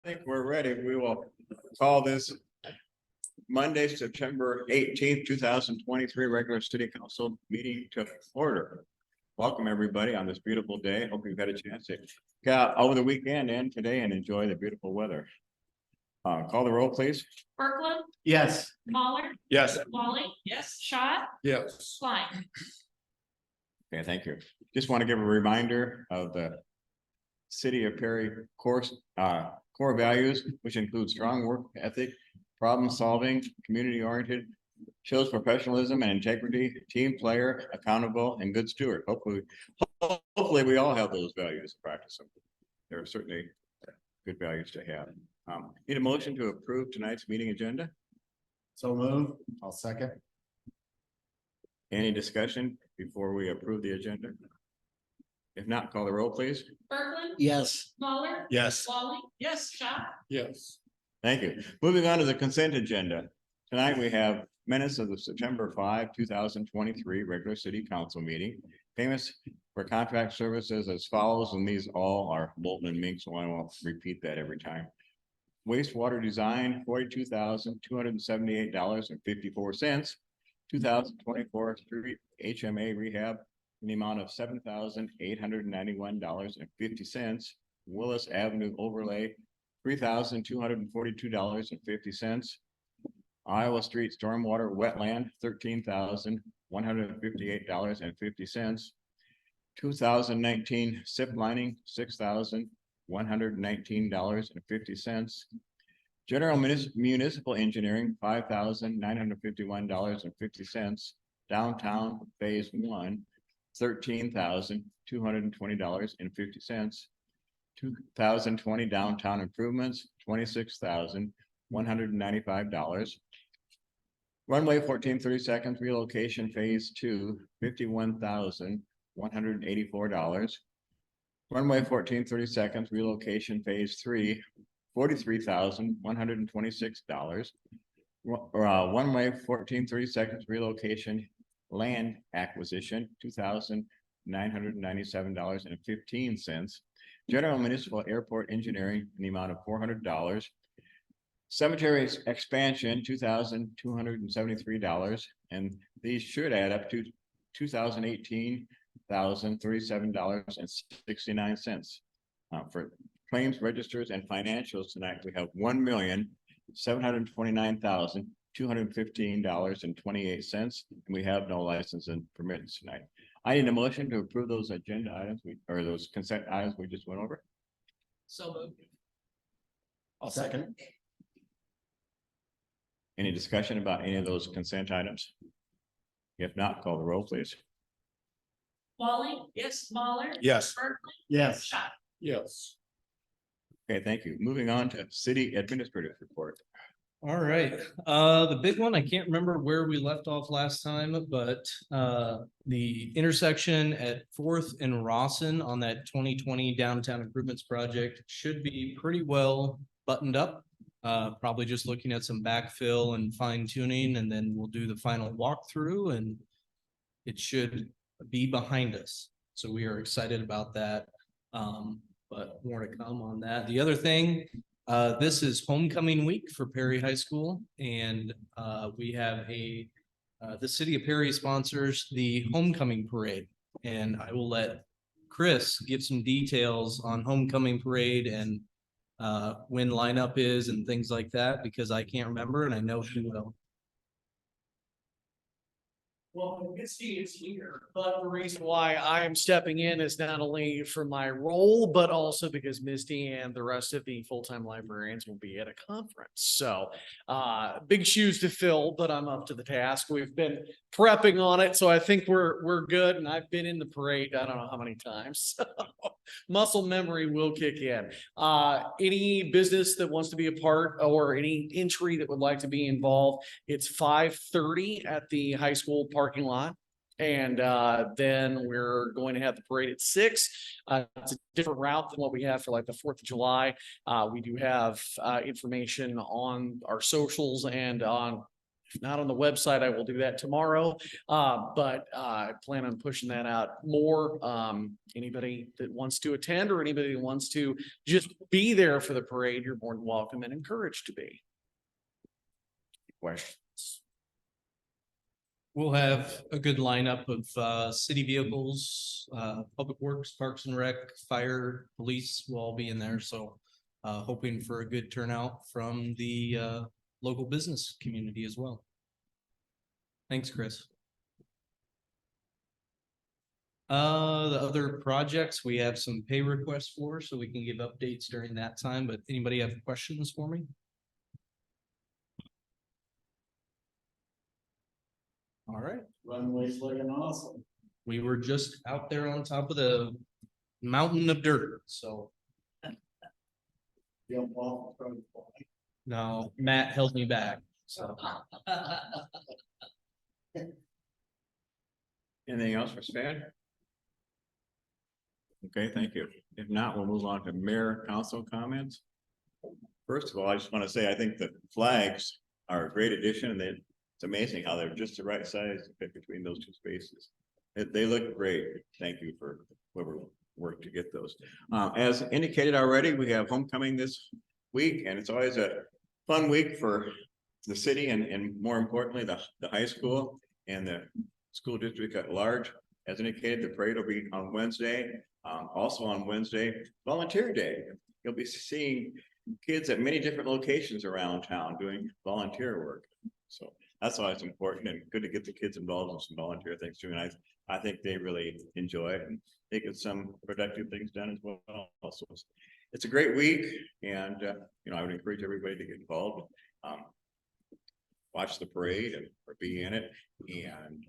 think we're ready. We will call this Monday, September 18th, 2023 regular city council meeting to order. Welcome, everybody, on this beautiful day. Hope you've had a chance to get out over the weekend and today and enjoy the beautiful weather. Call the roll, please. Berglund, Yes. Mahler, Yes. Wally, yes, Schott, Yes. Klein. Okay, thank you. Just want to give a reminder of the City of Perry core values, which include strong work ethic, problem solving, community oriented, shows professionalism and integrity, team player, accountable, and good steward. Hopefully we all have those values and practice them. There are certainly good values to have. Need a motion to approve tonight's meeting agenda? So move. I'll second. Any discussion before we approve the agenda? If not, call the roll, please. Berglund, Yes. Mahler, Yes. Wally, yes, Schott, Yes. Thank you. Moving on to the consent agenda. Tonight we have minutes of the September 5, 2023 regular city council meeting. Payments for contract services as follows, and these all are Bolton and Mink, so I won't repeat that every time. Wastewater design, $42,278.54. 2024 street HMA rehab in the amount of $7,891.50. Willis Avenue overlay, $3,242.50. Iowa Street stormwater wetland, $13,158.50. 2019 SIP lining, $6,119.50. General municipal engineering, $5,951.50. Downtown phase one, $13,220.50. 2020 downtown improvements, $26,195. Runway 1432nd relocation phase two, $51,184. Runway 1432nd relocation phase three, $43,126. Runway 1432nd relocation land acquisition, $2,997.15. General municipal airport engineering in the amount of $400. Cemetery expansion, $2,273, and these should add up to $2,018,037.69. For claims, registers, and financials tonight, we have $1,729,215.28, and we have no license and permits tonight. I need a motion to approve those agenda items or those consent items we just went over. so moved. I'll second. Any discussion about any of those consent items? If not, call the roll, please. Wally, yes, Mahler, Yes. Berglund, Yes. Schott. Yes. Okay, thank you. Moving on to city administrative report. All right, the big one, I can't remember where we left off last time, but the intersection at Fourth and Rawson on that 2020 downtown improvements project should be pretty well buttoned up. Probably just looking at some backfill and fine tuning, and then we'll do the final walkthrough and it should be behind us. So we are excited about that. But more to come on that. The other thing, this is homecoming week for Perry High School, and we have the city of Perry sponsors the homecoming parade. And I will let Chris give some details on homecoming parade and when lineup is and things like that, because I can't remember and I know he will. Well, Misty is here, but the reason why I am stepping in is not only for my role, but also because Misty and the rest of the full-time librarians will be at a conference. So big shoes to fill, but I'm up to the task. We've been prepping on it, so I think we're good. And I've been in the parade, I don't know how many times. So muscle memory will kick in. Any business that wants to be a part or any entry that would like to be involved, it's 5:30 at the high school parking lot. And then we're going to have the parade at 6. It's a different route than what we have for like the 4th of July. We do have information on our socials and on If not on the website, I will do that tomorrow. But I plan on pushing that out more. Anybody that wants to attend or anybody that wants to just be there for the parade, you're more than welcome and encouraged to be. Questions? We'll have a good lineup of city vehicles, Public Works, Parks and Rec, Fire, Police will all be in there, so hoping for a good turnout from the local business community as well. Thanks, Chris. The other projects, we have some pay requests for, so we can give updates during that time, but anybody have questions for me? All right, Runway's looking awesome. we were just out there on top of the mountain of dirt, so Jump off from the point. no, Matt held me back, so. Anything else for Stan? Okay, thank you. If not, we'll move on to mayor council comments. First of all, I just want to say, I think the flags are a great addition, and it's amazing how they're just the right size to fit between those two spaces. They look great. Thank you for whoever worked to get those. As indicated already, we have homecoming this week, and it's always a fun week for the city and more importantly, the high school and the school district at large. As indicated, the parade will be on Wednesday. Also on Wednesday, Volunteer Day. You'll be seeing kids at many different locations around town doing volunteer work. So that's why it's important and good to get the kids involved in some volunteer things too. And I think they really enjoy it and they get some productive things done as well. Also, it's a great week, and I would encourage everybody to get involved. Watch the parade or be in it, and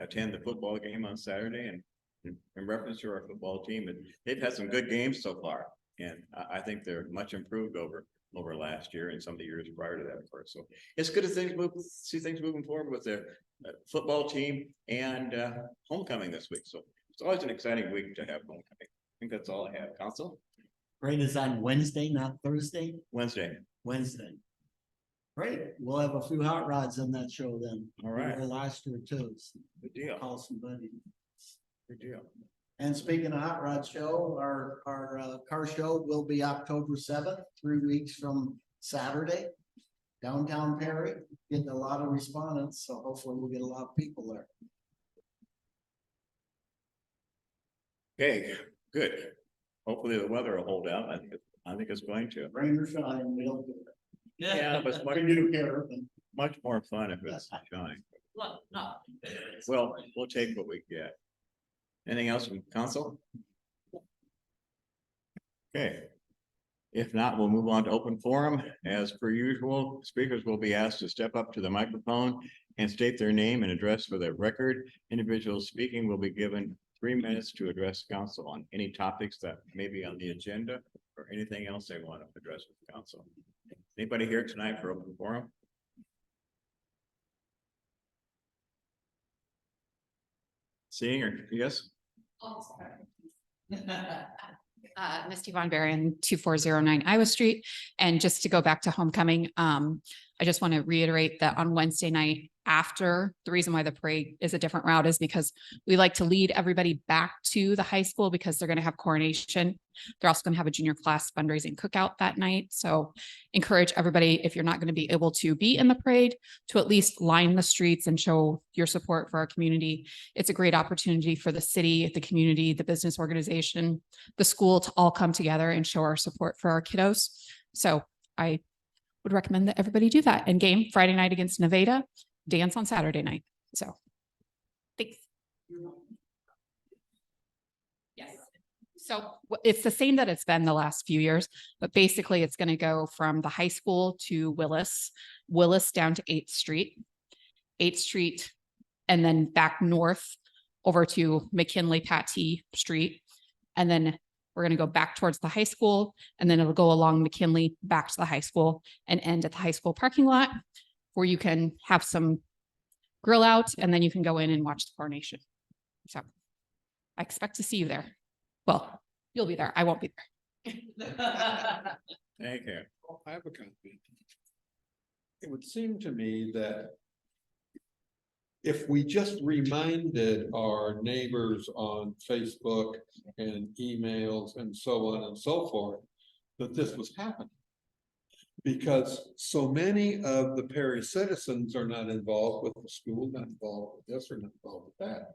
attend the football game on Saturday. And in reference to our football team, and they've had some good games so far, and I think they're much improved over last year and some of the years prior to that, of course. So it's good to see things moving forward with the football team and homecoming this week. So it's always an exciting week to have homecoming. I think that's all I have. Council? Parade is on Wednesday, not Thursday, Wednesday. Wednesday. Great, we'll have a few hot rods on that show then. All right. We were last year too. So Good deal. call somebody. Good deal. And speaking of hot rod show, our car show will be October 7th, 3 weeks from Saturday. Downtown Perry, getting a lot of respondents, so hopefully we'll get a lot of people there. Okay, good. Hopefully the weather will hold out. I think it's going to. Rain or shine, we don't do it. Yeah, but it's We do care, but much more fun if it's shine. Look, no. Well, we'll take what we get. Anything else from council? Okay. If not, we'll move on to open forum. As per usual, speakers will be asked to step up to the microphone and state their name and address for the record. Individuals speaking will be given 3 minutes to address council on any topics that may be on the agenda or anything else they want to address with council. Anybody here tonight for open forum? Seeing or yes? Misty Von Baron, 2409 Iowa Street. And just to go back to homecoming, I just want to reiterate that on Wednesday night after, the reason why the parade is a different route is because we like to lead everybody back to the high school because they're going to have coronation. They're also going to have a junior class fundraising cookout that night. So encourage everybody, if you're not going to be able to be in the parade, to at least line the streets and show your support for our community. It's a great opportunity for the city, the community, the business organization, the school to all come together and show our support for our kiddos. So I would recommend that everybody do that. And game Friday night against Nevada, dance on Saturday night. So thanks. Yes. So it's the same that it's been the last few years, but basically it's going to go from the high school to Willis down to 8th Street, and then back north over to McKinley Patty Street. And then we're going to go back towards the high school, and then it'll go along McKinley back to the high school and end at the high school parking lot, where you can have some grill out and then you can go in and watch the coronation. So I expect to see you there. Well, you'll be there. I won't be there. Thank you. I have a copy. it would seem to me that if we just reminded our neighbors on Facebook and emails and so on and so forth, that this was happening. Because so many of the Perry citizens are not involved with the school, not involved with this or not involved with that.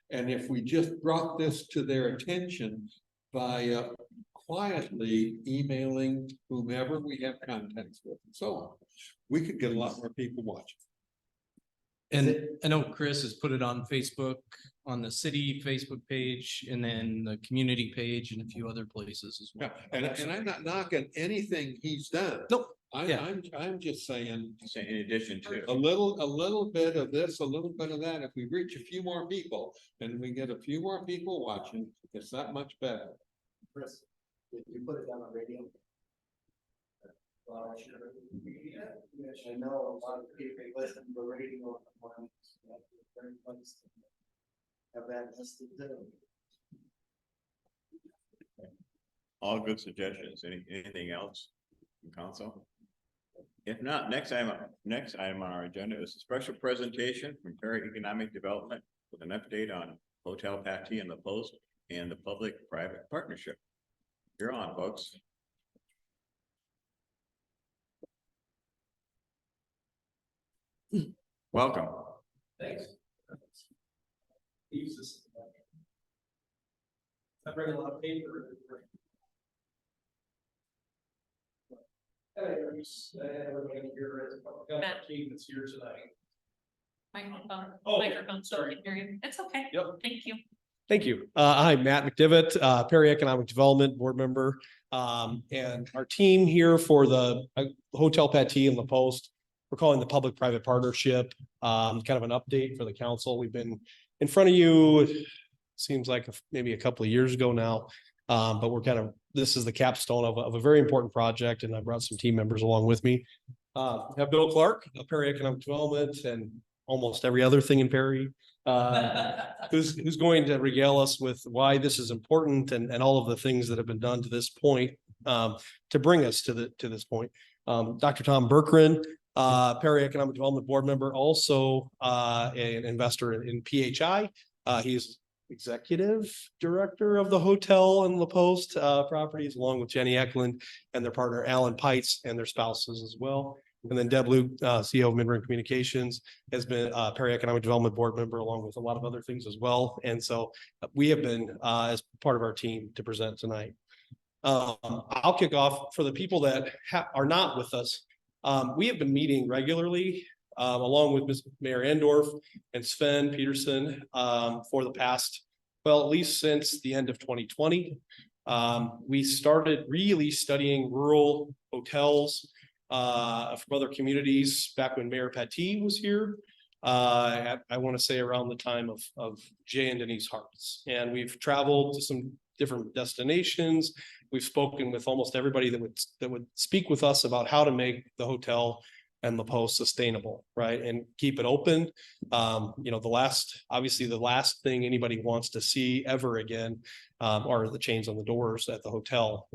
And if we just brought this to their attention by quietly emailing whomever we have contacts with and so on, we could get a lot more people watching. And I know Chris has put it on Facebook, on the city Facebook page, and then the community page and a few other places as well. Yeah, and I'm not knocking anything he's done. Nope. I'm, Yeah. I'm just saying Say in addition to. a little bit of this, a little bit of that. If we reach a few more people and we get a few more people watching, it's that much better. Chris, did you put it on the radio? I know a lot of people listen to the radio. Have that listed too. All good suggestions. Anything else from council? If not, next item on our agenda is a special presentation from Perry Economic Development with an update on Hotel Patty and the Post and the public-private partnership. You're on, folks. Welcome. Thanks. I bring a lot of paper. Everybody here is, got a team that's here tonight. Microphone, Oh, microphone, sorry. sorry, period. It's okay. Yep. Thank you. Thank you. I'm Matt McDivitt, Perry Economic Development Board Member. And our team here for the Hotel Patty and the Post, we're calling the public-private partnership, kind of an update for the council. We've been in front of you, it seems like maybe a couple of years ago now. But we're kind of, this is the capstone of a very important project, and I brought some team members along with me. Have Bill Clark of Perry Economic Development and almost every other thing in Perry. Who's going to regale us with why this is important and all of the things that have been done to this point, to bring us to this point. Dr. Tom Berkran, Perry Economic Development Board Member, also an investor in PHI. He's executive director of the hotel and the Post properties, along with Jenny Eklund and their partner Alan Pites and their spouses as well. And then Deb Luke, CEO of Midland Communications, has been Perry Economic Development Board Member, along with a lot of other things as well. And so we have been as part of our team to present tonight. I'll kick off for the people that are not with us. We have been meeting regularly along with Ms. Mayor Endorf and Sven Peterson for the past, well, at least since the end of 2020. We started really studying rural hotels from other communities back when Mayor Patty was here. I want to say around the time of Jay and Denise Hartz. And we've traveled to some different destinations. We've spoken with almost everybody that would speak with us about how to make the hotel and the Post sustainable, right? And keep it open. You know, obviously the last thing anybody wants to see ever again are the chains on the doors at the hotel.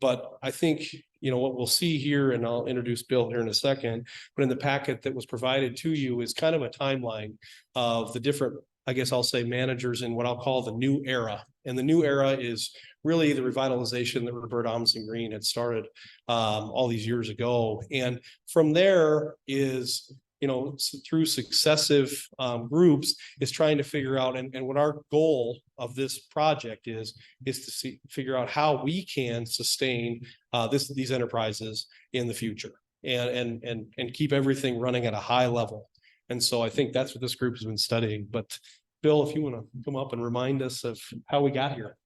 But I think, you know, what we'll see here, and I'll introduce Bill here in a second, but in the packet that was provided to you is kind of a timeline of the different, I guess I'll say, managers in what I'll call the new era. And the new era is really the revitalization that Roberta Amundsen Green had started all these years ago. And from there is, you know, through successive groups, is trying to figure out, and what our goal of this project is to figure out how we can sustain these enterprises in the future and keep everything running at a high level. And so I think that's what this group has been studying. But Bill, if you want to come up and remind us of how we got here.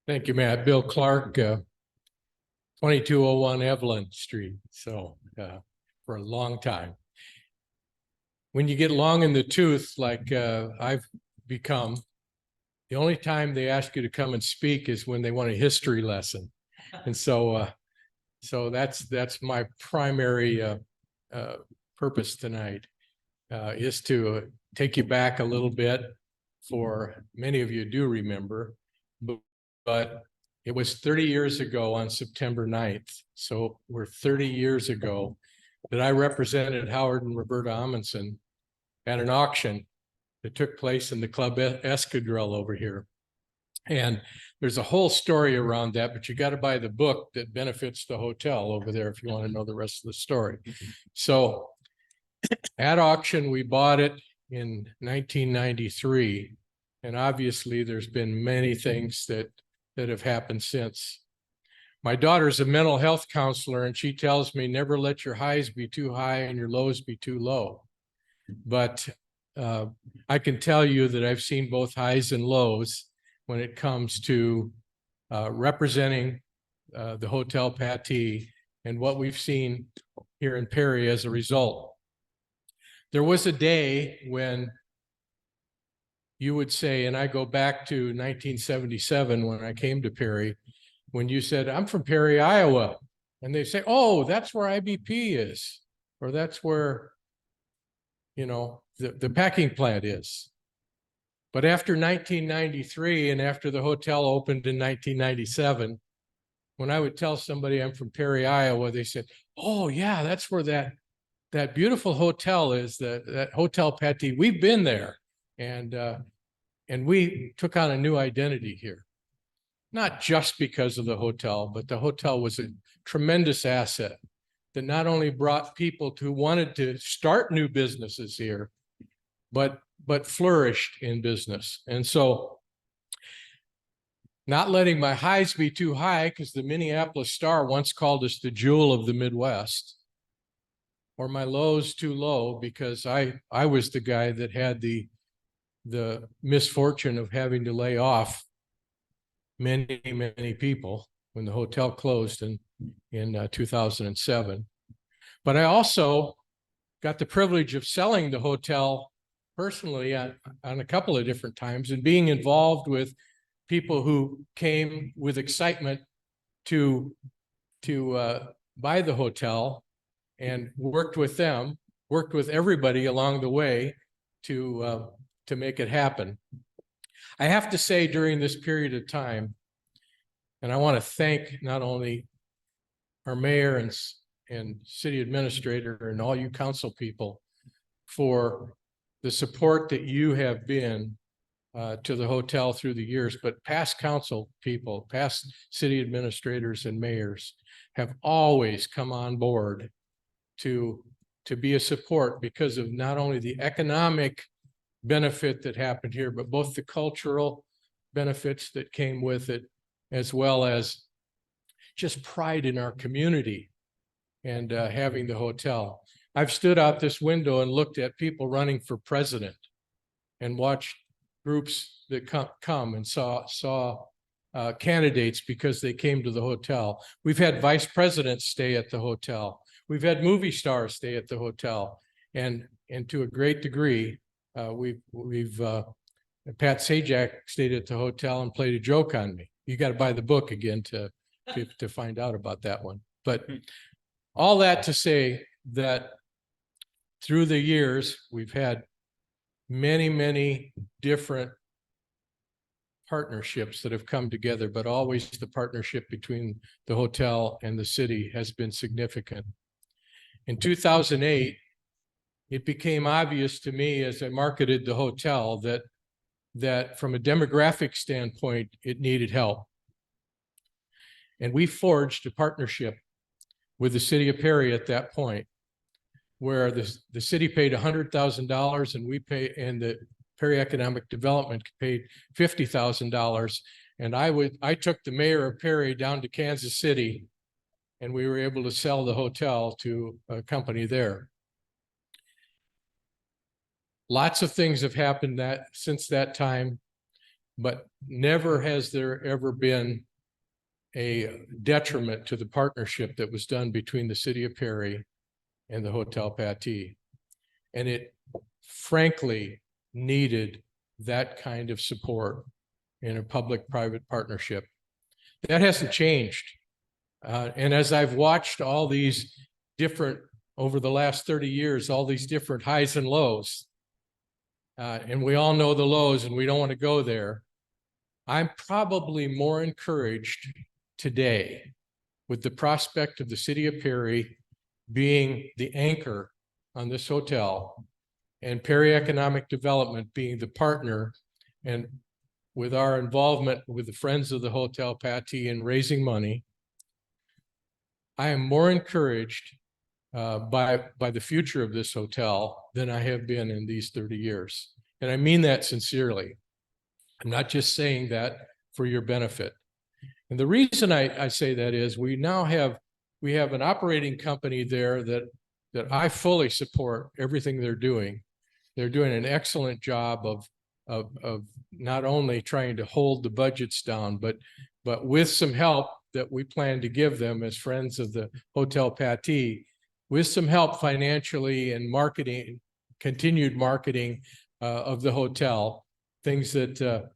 Thank you, Matt. Bill Clark, 2201 Evelyn Street. So for a long time. When you get long in the tooth, like I've become, the only time they ask you to come and speak is when they want a history lesson. And so that's my primary purpose tonight, is to take you back a little bit. For many of you do remember, but It was 30 years ago on September 9th. So we're 30 years ago that I represented Howard and Roberta Amundsen at an auction that took place in the Club Escadrille over here. And there's a whole story around that, but you got to buy the book that benefits the hotel over there if you want to know the rest of the story. So at auction, we bought it in 1993. And obviously there's been many things that have happened since. My daughter's a mental health counselor, and she tells me never let your highs be too high and your lows be too low. But I can tell you that I've seen both highs and lows when it comes to representing the Hotel Pattee and what we've seen here in Perry as a result. There was a day when you would say, and I go back to 1977 when I came to Perry, when you said, I'm from Perry, Iowa. And they say, oh, that's where IBP is, or that's where, you know, the packing plant is. But after 1993 and after the hotel opened in 1997, when I would tell somebody I'm from Perry, Iowa, they said, oh yeah, that's where that beautiful hotel is, that Hotel Pattee. We've been there. And we took on a new identity here, not just because of the hotel, but the hotel was a tremendous asset that not only brought people who wanted to start new businesses here, but flourished in business. And so not letting my highs be too high, because the Minneapolis Star once called us the jewel of the Midwest, or my lows too low, because I was the guy that had the misfortune of having to lay off many people when the hotel closed in 2007. But I also got the privilege of selling the hotel personally on a couple of different times, and being involved with people who came with excitement to buy the hotel, and worked with them, worked with everybody along the way to make it happen. I have to say, during this period of time, and I want to thank not only our mayor and city administrator and all you council people for the support that you have been to the hotel through the years, but past council people, past city administrators and mayors have always come on board to be a support, because of not only the economic benefit that happened here, but both the cultural benefits that came with it, as well as just pride in our community and having the hotel. I've stood out this window and looked at people running for president and watched groups that come and saw candidates because they came to the hotel. We've had vice presidents stay at the hotel. We've had movie stars stay at the hotel, and to a great degree, Pat Sajak stayed at the hotel and played a joke on me. You got to buy the book again to find out about that one. But all that to say that through the years, we've had many different partnerships that have come together, but always the partnership between the hotel and the city has been significant. In 2008, it became obvious to me as I marketed the hotel that from a demographic standpoint, it needed help. And we forged a partnership with the city of Perry at that point, where the city paid $100,000 and the Perry Economic Development paid $50,000. And I took the mayor of Perry down to Kansas City, and we were able to sell the hotel to a company there. Lots of things have happened since that time, but never has there ever been a detriment to the partnership that was done between the city of Perry and the Hotel Pattee. And it frankly needed that kind of support in a public-private partnership. That hasn't changed. And as I've watched all these different, over the last 30 years, all these different highs and lows, and we all know the lows and we don't want to go there, I'm probably more encouraged today with the prospect of the city of Perry being the anchor on this hotel and Perry Economic Development being the partner, and with our involvement with the Friends of the Hotel Patty in raising money, I am more encouraged by the future of this hotel than I have been in these 30 years. And I mean that sincerely. I'm not just saying that for your benefit. And the reason I say that is we have an operating company there that I fully support everything they're doing. They're doing an excellent job of not only trying to hold the budgets down, but with some help that we plan to give them as Friends of the Hotel Patty, with some help financially and marketing, continued marketing of the hotel, things that,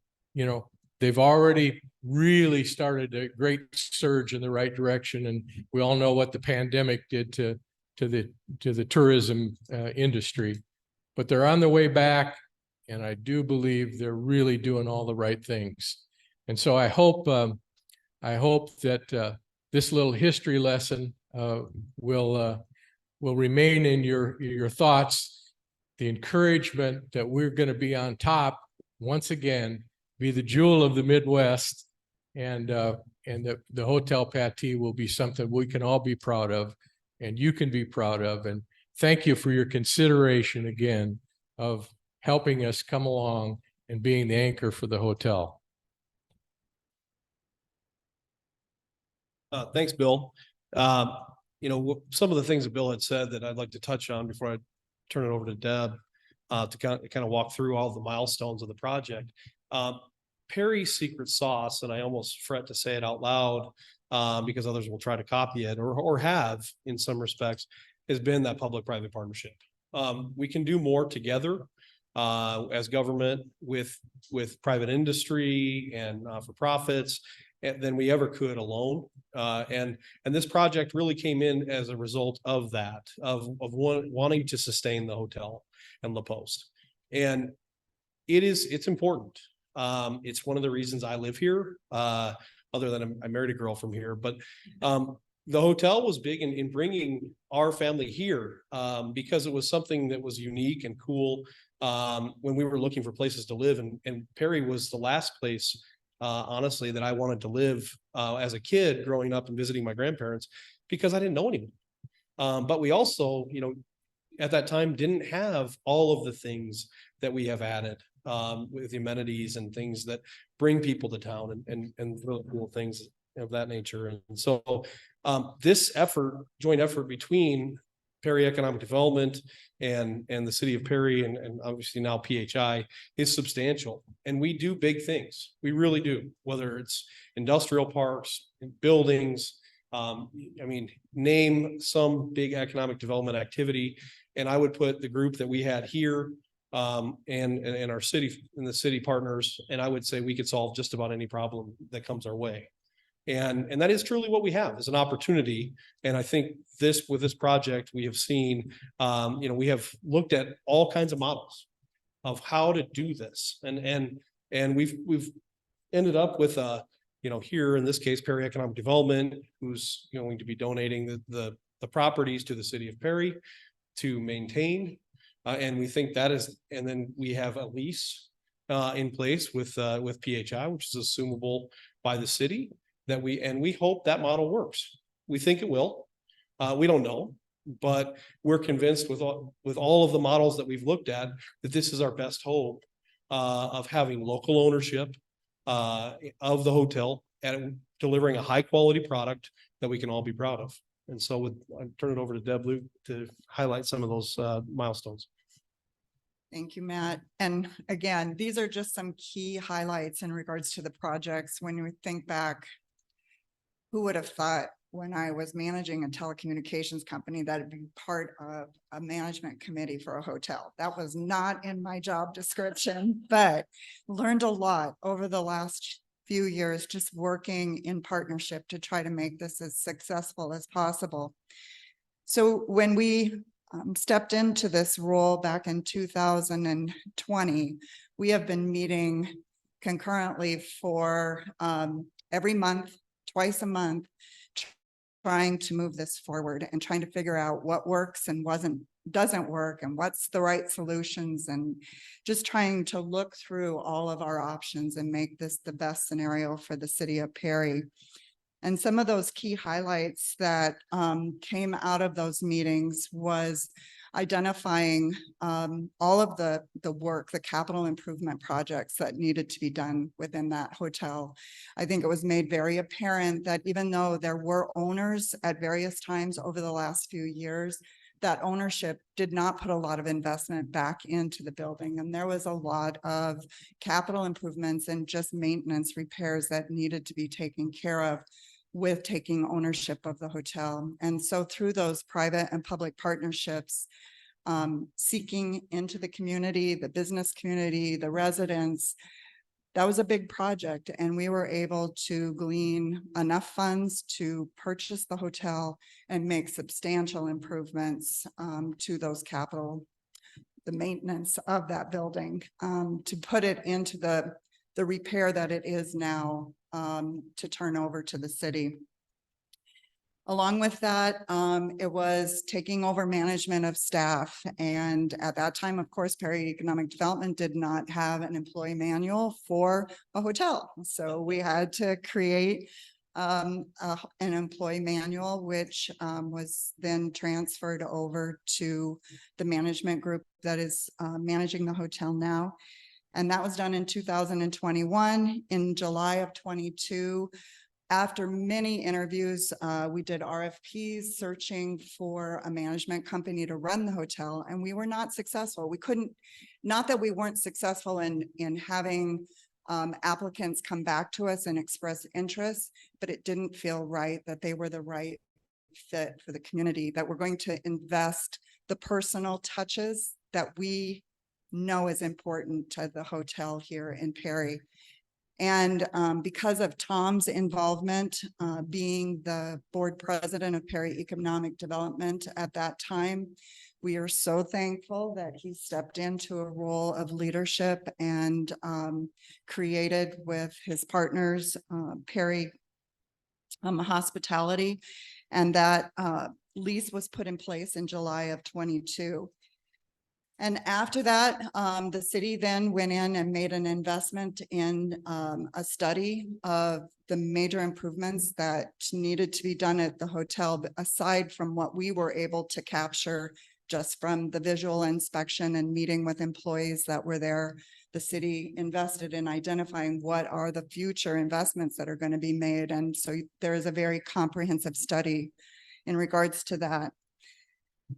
they've already really started a great surge in the right direction. And we all know what the pandemic did to the tourism industry, but they're on their way back. And I do believe they're really doing all the right things. And so I hope that this little history lesson will remain in your thoughts. The encouragement that we're going to be on top once again, be the jewel of the Midwest, and the Hotel Patty will be something we can all be proud of, and you can be proud of. And thank you for your consideration again of helping us come along and being the anchor for the hotel. Thanks, Bill. Some of the things that Bill had said that I'd like to touch on before I turn it over to Deb to kind of walk through all the milestones of the project. Perry's secret sauce, and I almost fret to say it out loud because others will try to copy it or have in some respects, has been that public-private partnership. We can do more together as government with private industry and for profits than we ever could alone. And this project really came in as a result of that, of wanting to sustain the hotel and La Poste. And it's important. It's one of the reasons I live here, other than I married a girl from here, but the hotel was big in bringing our family here because it was something that was unique and cool when we were looking for places to live. And Perry was the last place, honestly, that I wanted to live as a kid growing up and visiting my grandparents because I didn't know anyone. But we also, at that time didn't have all of the things that we have added with the amenities and things that bring people to town and really cool things of that nature. And so this joint effort between Perry Economic Development and the city of Perry and obviously now PHI is substantial. And we do big things. We really do, whether it's industrial parks, buildings, name some big economic development activity. And I would put the group that we had here and our city and the city partners, and I would say we could solve just about any problem that comes our way. And that is truly what we have is an opportunity. And I think with this project, we have seen, we have looked at all kinds of models of how to do this. And we've ended up with here in this case, Perry Economic Development, who's going to be donating the properties to the city of Perry to maintain. And we think that is, and then we have a lease in place with PHI, which is assumable by the city that we hope that model works. We think it will. We don't know, but we're convinced with all of the models that we've looked at that this is our best hope of having local ownership of the hotel and delivering a high quality product that we can all be proud of. And so I turn it over to Deb Luke to highlight some of those milestones. Thank you, Matt. And again, these are just some key highlights in regards to the projects. When we think back, who would have thought when I was managing a telecommunications company that would be part of a management committee for a hotel? That was not in my job description, but learned a lot over the last few years, just working in partnership to try to make this as successful as possible. So when we stepped into this role back in 2020, we have been meeting concurrently for every month, twice a month, trying to move this forward and trying to figure out what works and doesn't work and what's the right solutions, and just trying to look through all of our options and make this the best scenario for the city of Perry. And some of those key highlights that came out of those meetings was identifying all of the work, the capital improvement projects that needed to be done within that hotel. I think it was made very apparent that even though there were owners at various times over the last few years, that ownership did not put a lot of investment back into the building. And there was a lot of capital improvements and just maintenance repairs that needed to be taken care of with taking ownership of the hotel. And so through those private and public partnerships, seeking into the community, the business community, the residents, that was a big project. And we were able to glean enough funds to purchase the hotel and make substantial improvements to those capital, the maintenance of that building, to put it into the repair that it is now, to turn over to the city. Along with that, it was taking over management of staff. And at that time, of course, Perry Economic Development did not have an employee manual for a hotel. So we had to create an employee manual, which was then transferred over to the management group that is managing the hotel now. And that was done in 2021. In July of 22, after many interviews, we did RFPs searching for a management company to run the hotel, and we were not successful. We couldn't, not that we weren't successful in having applicants come back to us and express interest, but it didn't feel right that they were the right fit for the community, that we're going to invest the personal touches that we know is important to the hotel here in Perry. And because of Tom's involvement, being the board president of Perry Economic Development at that time, we are so thankful that he stepped into a role of leadership and created with his partners, Perry Hospitality, and that lease was put in place in July of 22. And after that, the city then went in and made an investment in a study of the major improvements that needed to be done at the hotel, but aside from what we were able to capture just from the visual inspection and meeting with employees that were there. The city invested in identifying what are the future investments that are going to be made. And so there is a very comprehensive study in regards to that.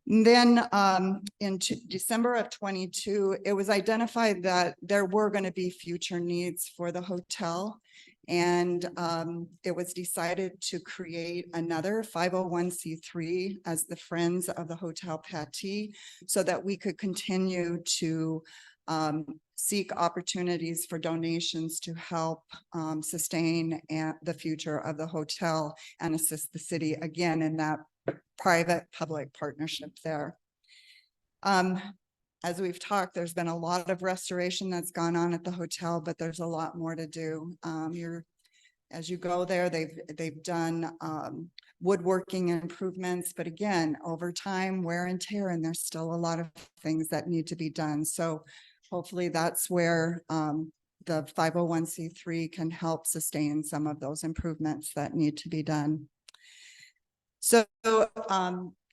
And then in December of 22, it was identified that there were going to be future needs for the hotel. And it was decided to create another 501c3 as the Friends of the Hotel Patee, so that we could continue to seek opportunities for donations to help sustain the future of the hotel and assist the city again in that private-public partnership there. As we've talked, there's been a lot of restoration that's gone on at the hotel, but there's a lot more to do. As you go there, they've done woodworking improvements, but again, over time, wear and tear, and there's still a lot of things that need to be done. So hopefully that's where the 501c3 can help sustain some of those improvements that need to be done. So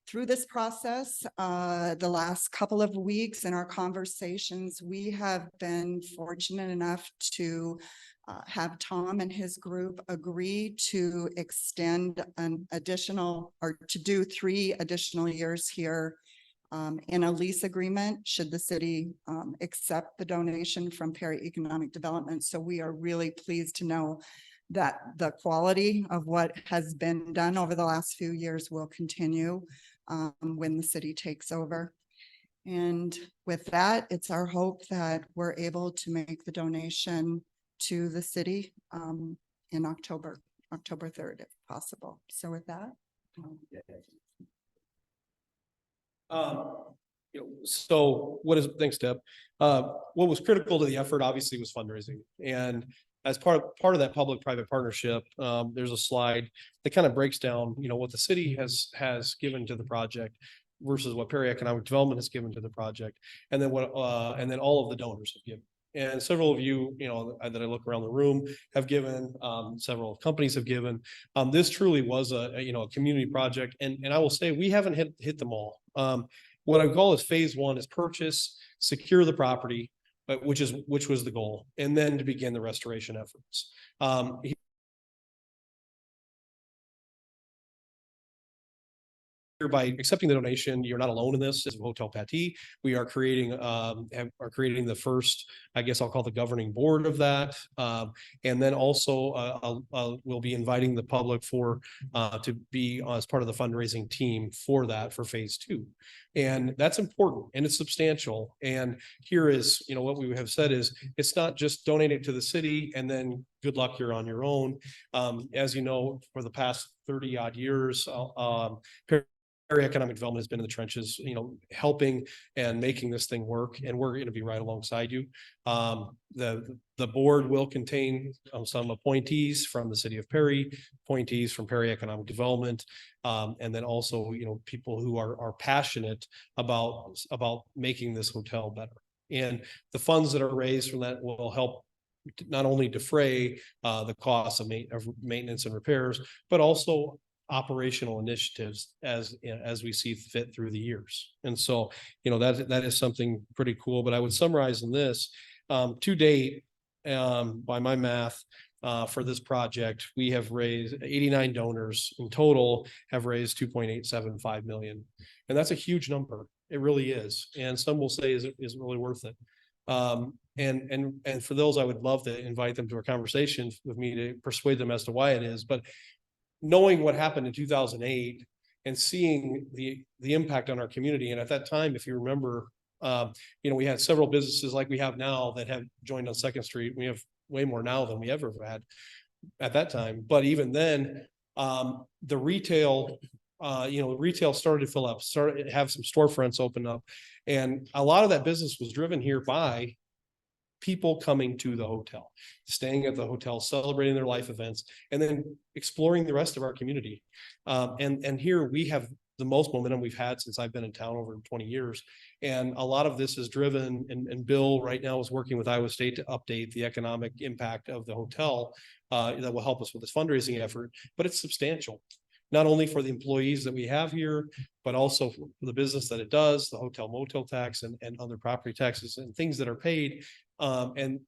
through this process, the last couple of weeks in our conversations, we have been fortunate enough to have Tom and his group agree to extend an additional, or to do 3 additional years here in a lease agreement, should the city accept the donation from Perry Economic Development. So we are really pleased to know that the quality of what has been done over the last few years will continue when the city takes over. And with that, it's our hope that we're able to make the donation to the city in October 3rd, if possible. So with that. thanks, Deb. What was critical to the effort obviously was fundraising. And as part of that public-private partnership, there's a slide that kind of breaks down, what the city has given to the project versus what Perry Economic Development has given to the project, and then and then all of the donors have given. And several of you, that I look around the room have given, several companies have given. This truly was a community project. And I will say, we haven't hit them all. What I call is phase one is purchase, secure the property, which was the goal, and then to begin the restoration efforts. By accepting the donation, you're not alone in this. As Hotel Patty, we are creating the first, I guess I'll call the governing board of that. And then also we'll be inviting the public to be as part of the fundraising team for phase two. And that's important and it's substantial. And here is, what we have said is, it's not just donate it to the city and then good luck, you're on your own. As you know, for the past 30 odd years, Perry Economic Development has been in the trenches, helping and making this thing work, and we're going to be right alongside you. The board will contain some appointees from the city of Perry, appointees from Perry Economic Development, and then also, people who are passionate about making this hotel better. And the funds that are raised from that will help not only defray the costs of maintenance and repairs, but also operational initiatives as we see fit through the years. And so, that is something pretty cool. But I would summarize in this, to date, by my math, for this project, we have raised 89 donors in total, have raised 2.875 million. And that's a huge number. It really is. And some will say, is it really worth it? And for those, I would love to invite them to a conversation with me to persuade them as to why it is. But knowing what happened in 2008 and seeing the impact on our community. And at that time, if you remember, we had several businesses like we have now that have joined on Second Street. We have way more now than we ever had at that time. But even then, the retail started to fill up, started to have some storefronts open up. And a lot of that business was driven here by people coming to the hotel, staying at the hotel, celebrating their life events, and then exploring the rest of our community. And here we have the most momentum we've had since I've been in town over 20 years. And a lot of this is driven, and Bill right now is working with Iowa State to update the economic impact of the hotel that will help us with this fundraising effort, but it's substantial. Not only for the employees that we have here, but also for the business that it does, the hotel motel tax and other property taxes and things that are paid and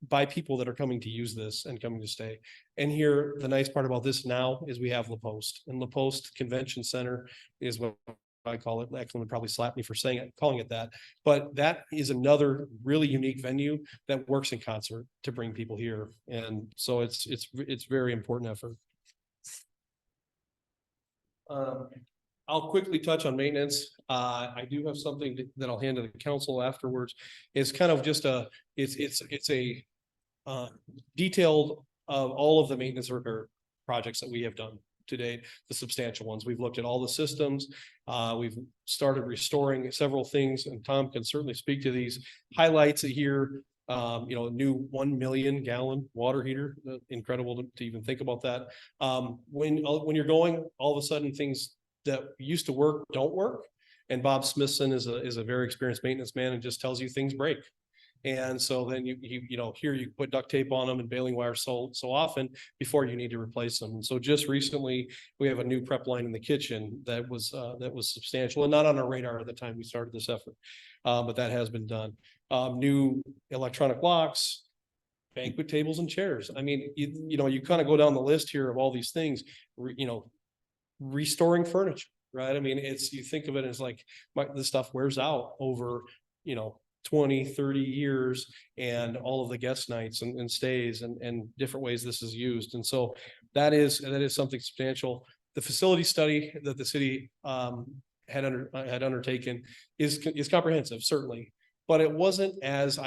by people that are coming to use this and coming to stay. And here, the nice part about this now is we have La Poste, and La Poste Convention Center is what I call it. Actually, would probably slap me for calling it that, but that is another really unique venue that works in concert to bring people here. And so it's very important effort. I'll quickly touch on maintenance. I do have something that I'll hand to the council afterwards. It's kind of just it's a detailed of all of the maintenance and repair projects that we have done to date, the substantial ones. We've looked at all the systems. We've started restoring several things, and Tom can certainly speak to these highlights here. New 1 million gallon water heater. Incredible to even think about that. When you're going, all of a sudden things that used to work don't work. And Bob Smithson is a very experienced maintenance man and just tells you things break. And so then here you put duct tape on them and baling wire so often before you need to replace them. And so just recently we have a new prep line in the kitchen that was substantial and not on our radar at the time we started this effort. But that has been done. New electronic locks, banquet tables and chairs. I mean, you kind of go down the list here of all these things, restoring furniture, right? I mean, you think of it as like this stuff wears out over, 20, 30 years and all of the guest nights and stays and different ways this is used. And so that is something substantial. The facility study that the city had undertaken is comprehensive, certainly, but it wasn't as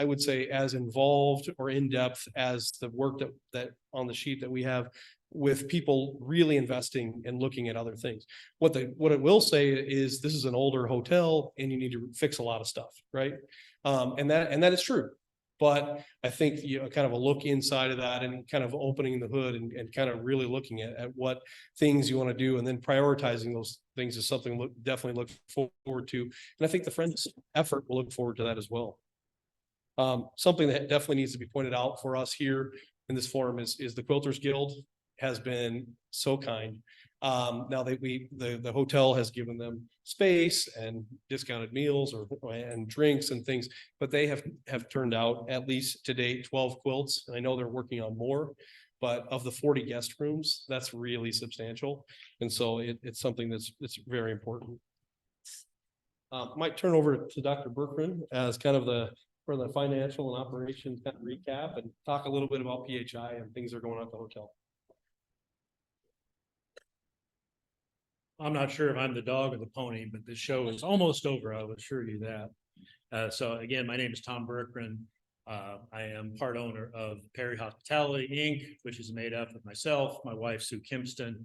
involved or in depth as the work that on the sheet that we have with people really investing and looking at other things. What it will say is this is an older hotel and you need to fix a lot of stuff, right? And that is true. But I think, you know, kind of a look inside of that and kind of opening the hood and kind of really looking at what things you want to do and then prioritizing those things is something definitely look forward to. And I think the Friends effort will look forward to that as well. Something that definitely needs to be pointed out for us here in this forum is the Quilters Guild has been so kind. Now that the hotel has given them space and discounted meals and drinks and things, but they have turned out at least to date 12 quilts. And I know they're working on more, but of the 40 guest rooms, that's really substantial. And so it's something that's very important. Might turn over to Dr. Berkman as kind of for the financial and operations kind of recap and talk a little bit about PHI and things that are going on at the hotel. I'm not sure if I'm the dog or the pony, but the show is almost over. I will assure you that. So again, my name is Tom Berkman. I am part owner of Perry Hospitality, Inc., which is made up of myself, my wife, Sue Kimpston,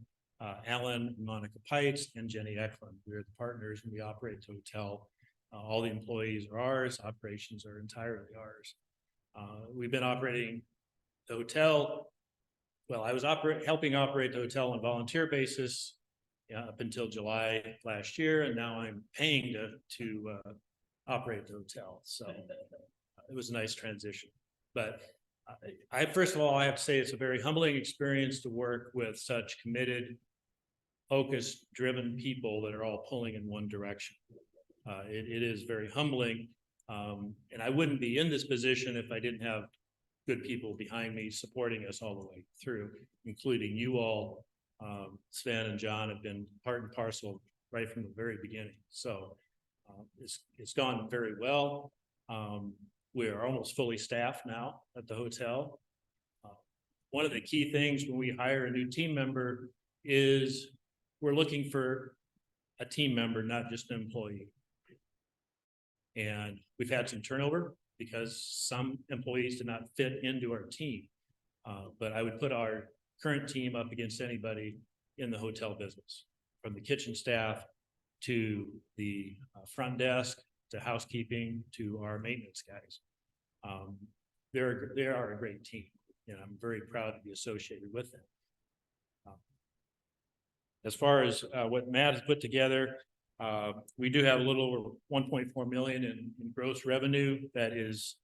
Alan, Monica Pites, and Jenny Eklund. We're the partners and we operate the hotel. All the employees are ours. Operations are entirely ours. We've been operating the hotel. Well, I was helping operate the hotel on a volunteer basis up until July last year, and now I'm paying to operate the hotel. So it was a nice transition. But first of all, I have to say it's a very humbling experience to work with such committed, focused, driven people that are all pulling in one direction. It is very humbling, and I wouldn't be in this position if I didn't have good people behind me supporting us all the way through, including you all. Sven and John have been part and parcel right from the very beginning. So it's gone very well. We are almost fully staffed now at the hotel. One of the key things when we hire a new team member is we're looking for a team member, not just an employee. And we've had some turnover because some employees did not fit into our team. But I would put our current team up against anybody in the hotel business, from the kitchen staff to the front desk to housekeeping to our maintenance guys. They are a great team, and I'm very proud to be associated with them. As far as what Matt has put together, we do have a little over 1.4 million in gross revenue. That is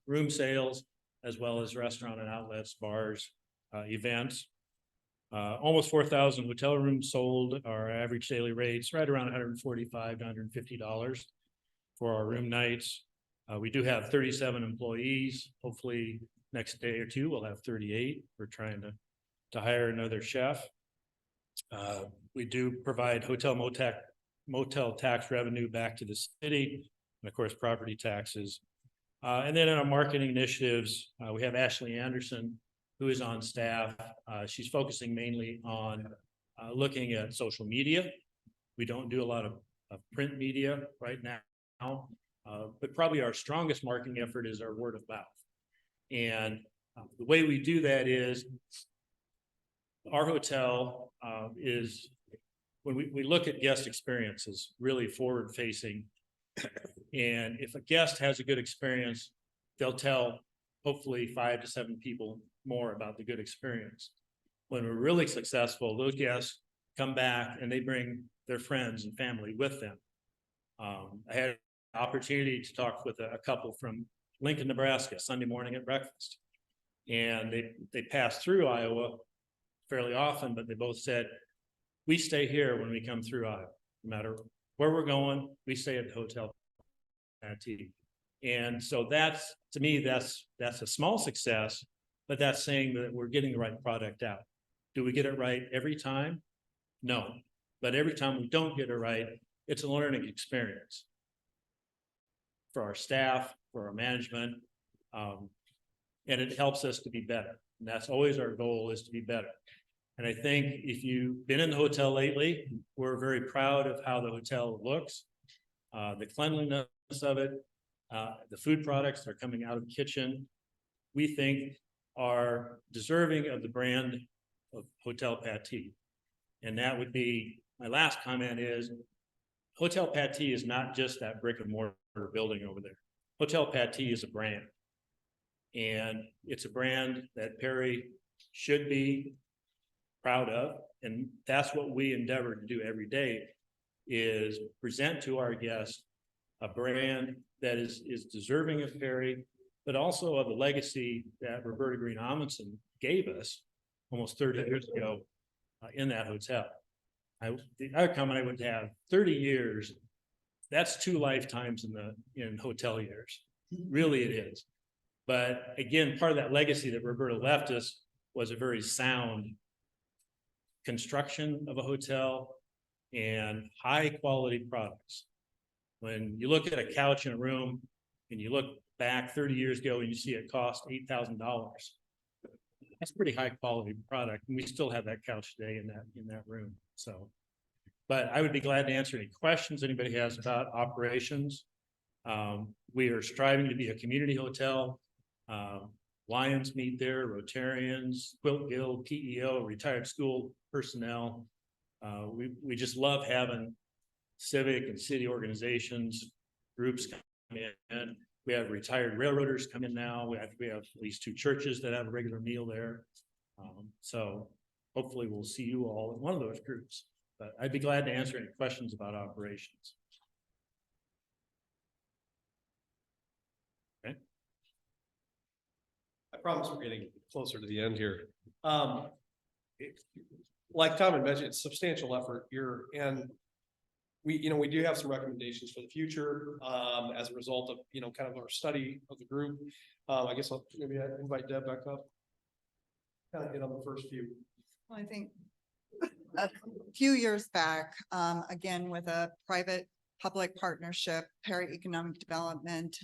room sales, as well as restaurant and outlets, bars, events. Almost 4,000 hotel rooms sold. Our average daily rates right around $145 to $150 for our room nights. We do have 37 employees. Hopefully next day or two, we'll have 38. We're trying to hire another chef. We do provide motel tax revenue back to the city, and of course, property taxes. And then in our marketing initiatives, we have Ashley Anderson, who is on staff. She's focusing mainly on looking at social media. We don't do a lot of print media right now, but probably our strongest marketing effort is our word of mouth. And the way we do that is our hotel is, when we look at guest experiences, really forward facing. And if a guest has a good experience, they'll tell hopefully 5 to 7 people more about the good experience. When we're really successful, those guests come back and they bring their friends and family with them. I had an opportunity to talk with a couple from Lincoln, Nebraska, Sunday morning at breakfast. And they passed through Iowa fairly often, but they both said, we stay here when we come through Iowa. No matter where we're going, we stay at the hotel. And so that's, to me, that's a small success, but that's saying that we're getting the right product out. Do we get it right every time? No, but every time we don't get it right, it's a learning experience for our staff, for our management, and it helps us to be better. And that's always our goal, is to be better. And I think if you've been in the hotel lately, we're very proud of how the hotel looks, the cleanliness of it, the food products that are coming out of the kitchen, we think are deserving of the brand of Hotel Pattee. And that would be, my last comment is, Hotel Pattee is not just that brick and mortar building over there. Hotel Pattee is a brand. And it's a brand that Perry should be proud of. And that's what we endeavor to do every day, is present to our guests a brand that is deserving of Perry, but also of the legacy that Roberta Green Amundsen gave us almost 30 years ago in that hotel. The other comment I would have, 30 years, that's 2 lifetimes in hotel years. Really it is. But again, part of that legacy that Roberta left us was a very sound construction of a hotel and high quality products. When you look at a couch in a room and you look back 30 years ago and you see it cost $8,000, that's pretty high quality product. And we still have that couch today in that room. So, but I would be glad to answer any questions anybody has about operations. We are striving to be a community hotel. Lions meet there, Rotarians, Quilt Guild, PEO, retired school personnel. We just love having civic and city organizations, groups come in. We have retired railroaders come in now. We have at least 2 churches that have a regular meal there. So hopefully we'll see you all in one of those groups. But I'd be glad to answer any questions about operations. Okay. I promise we're getting closer to the end here. Like Tom had mentioned, it's substantial effort here, and we do have some recommendations for the future, as a result of, kind of our study of the group. I guess I'll maybe invite Deb back up. Kind of hit on the first few. Well, I think a few years back, again, with a private-public partnership, Perry Economic Development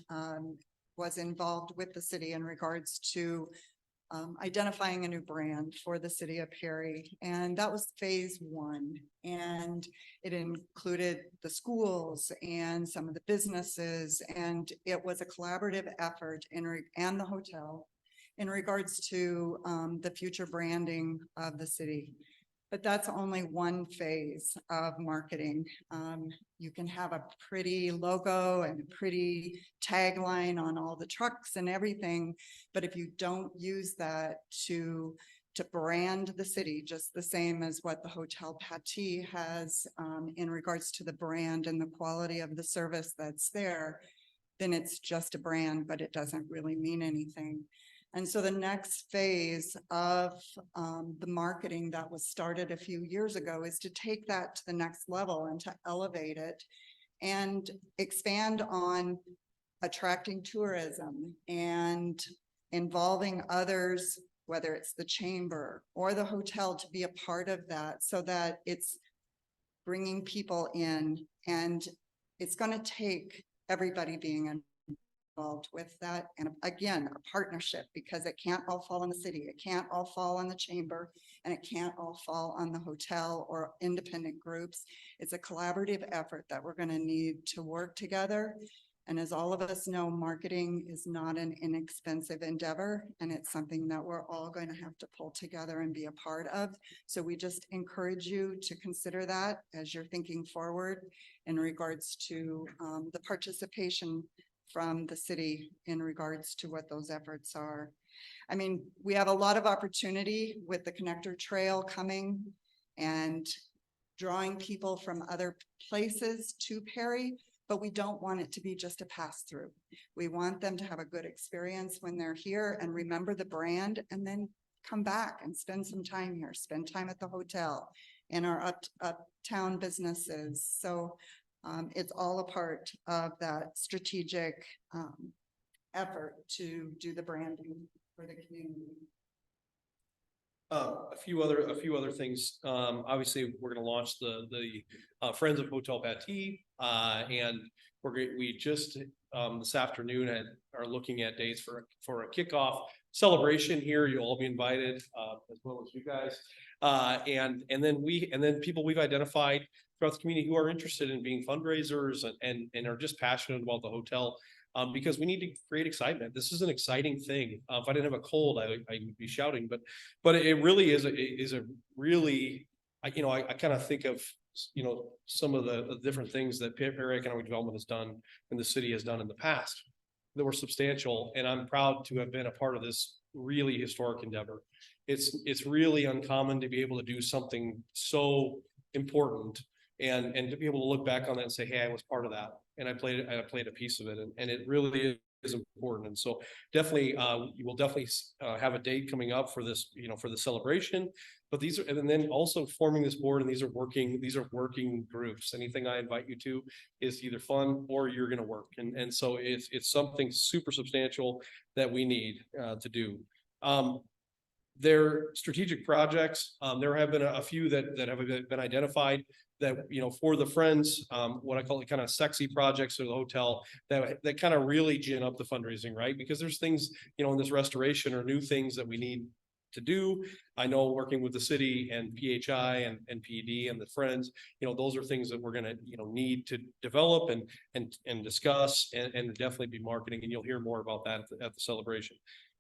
was involved with the city in regards to identifying a new brand for the city of Perry. And that was phase 1. And it included the schools and some of the businesses. And it was a collaborative effort and the hotel in regards to the future branding of the city. But that's only one phase of marketing. You can have a pretty logo and a pretty tagline on all the trucks and everything, but if you don't use that to brand the city, just the same as what the Hotel Pattee has in regards to the brand and the quality of the service that's there, then it's just a brand, but it doesn't really mean anything. And so the next phase of the marketing that was started a few years ago is to take that to the next level and to elevate it and expand on attracting tourism and involving others, whether it's the chamber or the hotel, to be a part of that, so that it's bringing people in. And it's going to take everybody being involved with that, and again, a partnership, because it can't all fall on the city, it can't all fall on the chamber, and it can't all fall on the hotel or independent groups. It's a collaborative effort that we're going to need to work together. And as all of us know, marketing is not an inexpensive endeavor, and it's something that we're all going to have to pull together and be a part of. So we just encourage you to consider that as you're thinking forward in regards to the participation from the city in regards to what those efforts are. I mean, we have a lot of opportunity with the connector trail coming and drawing people from other places to Perry, but we don't want it to be just a pass through. We want them to have a good experience when they're here and remember the brand, and then come back and spend some time here, spend time at the hotel, in our uptown businesses. So it's all a part of that strategic effort to do the branding for the community. A few other things. Obviously, we're going to launch the Friends of Hotel Pattee, and we just this afternoon are looking at dates for a kickoff celebration here. You'll all be invited, as well as you guys, and then people we've identified throughout the community who are interested in being fundraisers and are just passionate about the hotel. because we need to create excitement. This is an exciting thing. If I didn't have a cold, I'd be shouting, but it really is a really, I kind of think of, some of the different things that Perry Economic Development has done and the city has done in the past that were substantial. And I'm proud to have been a part of this really historic endeavor. It's really uncommon to be able to do something so important and to be able to look back on that and say, hey, I was part of that. And I played a piece of it. And it really is important. And so definitely, you will definitely have a date coming up for this, for the celebration. But these are, and then also forming this board, and these are working groups. Anything I invite you to is either fun or you're going to work. And so it's something super substantial that we need to do. Their strategic projects, there have been a few that have been identified that, for the Friends, what I call it kind of sexy projects or the hotel that kind of really gin up the fundraising, right? Because there's things, in this restoration or new things that we need to do. I know working with the city and PHI and PED and the Friends, those are things that we're going to, need to develop and discuss and definitely be marketing. And you'll hear more about that at the celebration.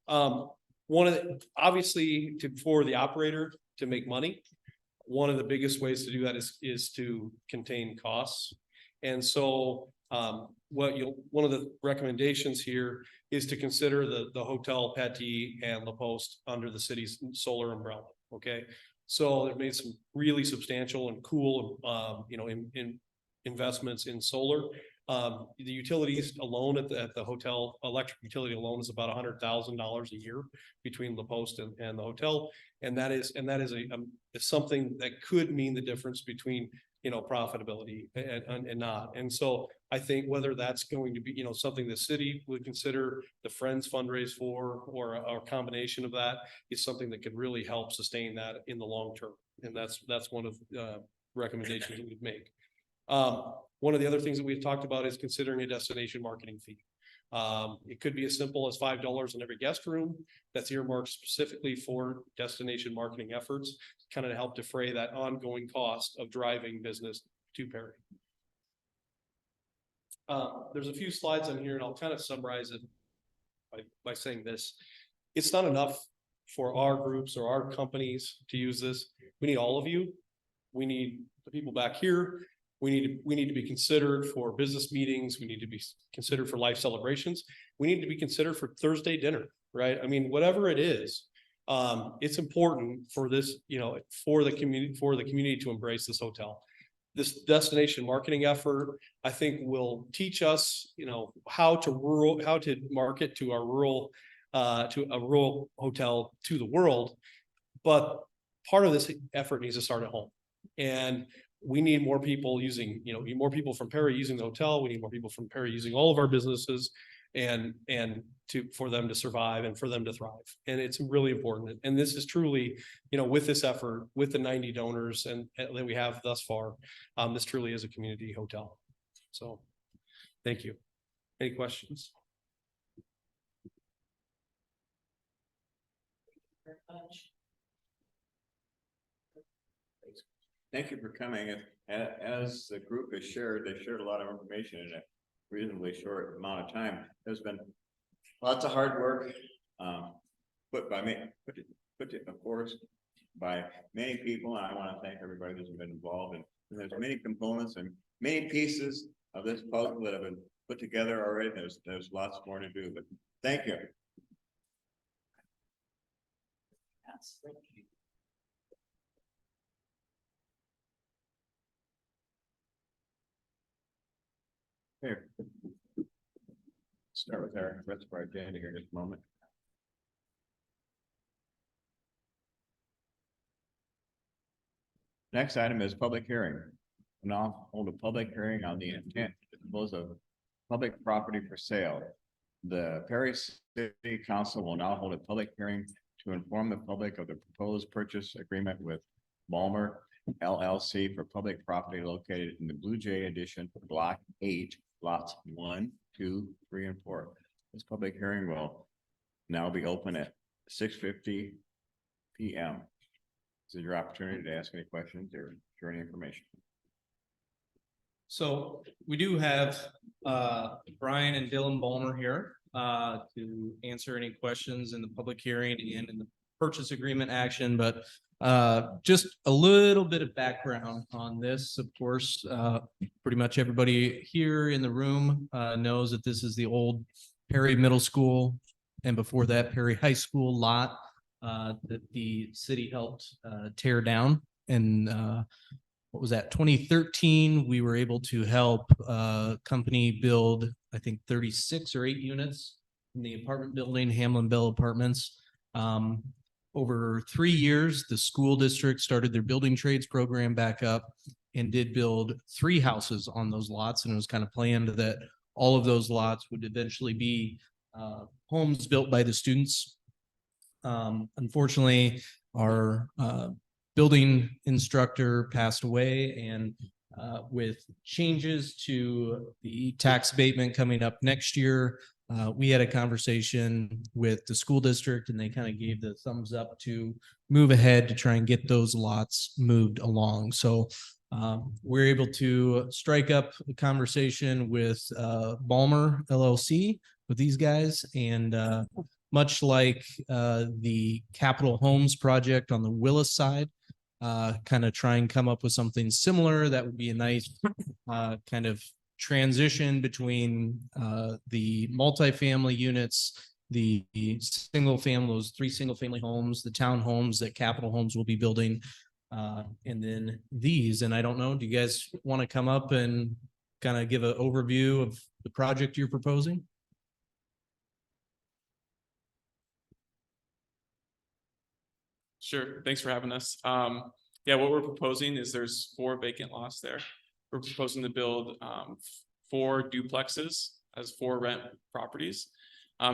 One of the, obviously for the operator to make money, one of the biggest ways to do that is to contain costs. And so one of the recommendations here is to consider the hotel Pattee and La Poste under the city's solar umbrella. Okay. So they've made some really substantial and cool, in investments in solar. The utilities alone at the hotel, electric utility alone is about $100,000 a year between La Poste and the hotel. And that is something that could mean the difference between, profitability and not. And so I think whether that's going to be, something the city would consider, the Friends fundraise for, or a combination of that is something that could really help sustain that in the long term. And that's one of the recommendations that we'd make. One of the other things that we've talked about is considering a destination marketing fee. It could be as simple as $5 in every guest room that's earmarked specifically for destination marketing efforts, kind of to help defray that ongoing cost of driving business to Perry. There's a few slides on here, and I'll kind of summarize it by saying this. It's not enough for our groups or our companies to use this. We need all of you. We need the people back here. We need to be considered for business meetings. We need to be considered for life celebrations. We need to be considered for Thursday dinner, right? I mean, whatever it is, it's important for this, for the community to embrace this hotel. This destination marketing effort, I think, will teach us, how to market to our rural, to a rural hotel to the world. But part of this effort needs to start at home. And we need more people using, more people from Perry using the hotel. We need more people from Perry using all of our businesses and for them to survive and for them to thrive. And it's really important. And this is truly, with this effort, with the 90 donors and that we have thus far, this truly is a community hotel. So thank you. Any questions? Thank you for coming. As the group has shared, they shared a lot of information in a reasonably short amount of time. There's been lots of hard work put by me, of course, by many people. And I want to thank everybody that's been involved. And there's many components and many pieces of this puzzle that have been put together already. There's lots more to do, but thank you. Yes, thank you. Here. Start with our rest of our agenda here in just a moment. Next item is public hearing. Now hold a public hearing on the intent to dispose of public property for sale. The Perry City Council will now hold a public hearing to inform the public of the proposed purchase agreement with Balmer LLC for public property located in the Blue Jay Edition, Block 8, lots 1, 2, 3, and 4. This public hearing will now be open at 6:50 p.m. This is your opportunity to ask any questions or share any information. So we do have Brian and Dylan Ballmer here to answer any questions in the public hearing and in the purchase agreement action, but just a little bit of background on this. Of course, pretty much everybody here in the room knows that this is the old Perry Middle School, and before that Perry High School lot that the city helped tear down. And what was that, 2013, we were able to help a company build, I think, 36 or 8 units in the apartment building, Hamlin Bell Apartments. Over 3 years, the school district started their building trades program back up and did build 3 houses on those lots. And it was kind of planned that all of those lots would eventually be homes built by the students. Unfortunately, our building instructor passed away, and with changes to the tax abatement coming up next year, we had a conversation with the school district, and they kind of gave the thumbs up to move ahead to try and get those lots moved along. So we're able to strike up a conversation with Ballmer LLC with these guys, and much like the Capital Homes project on the Willis side, kind of try and come up with something similar that would be a nice kind of transition between the multifamily units, the single family, those 3 single family homes, the townhomes that Capital Homes will be building, and then these. And I don't know, do you guys want to come up and kind of give an overview of the project you're proposing? Sure. Thanks for having us. Yeah, what we're proposing is there's 4 vacant lots there. We're proposing to build 4 duplexes as 4 rent properties.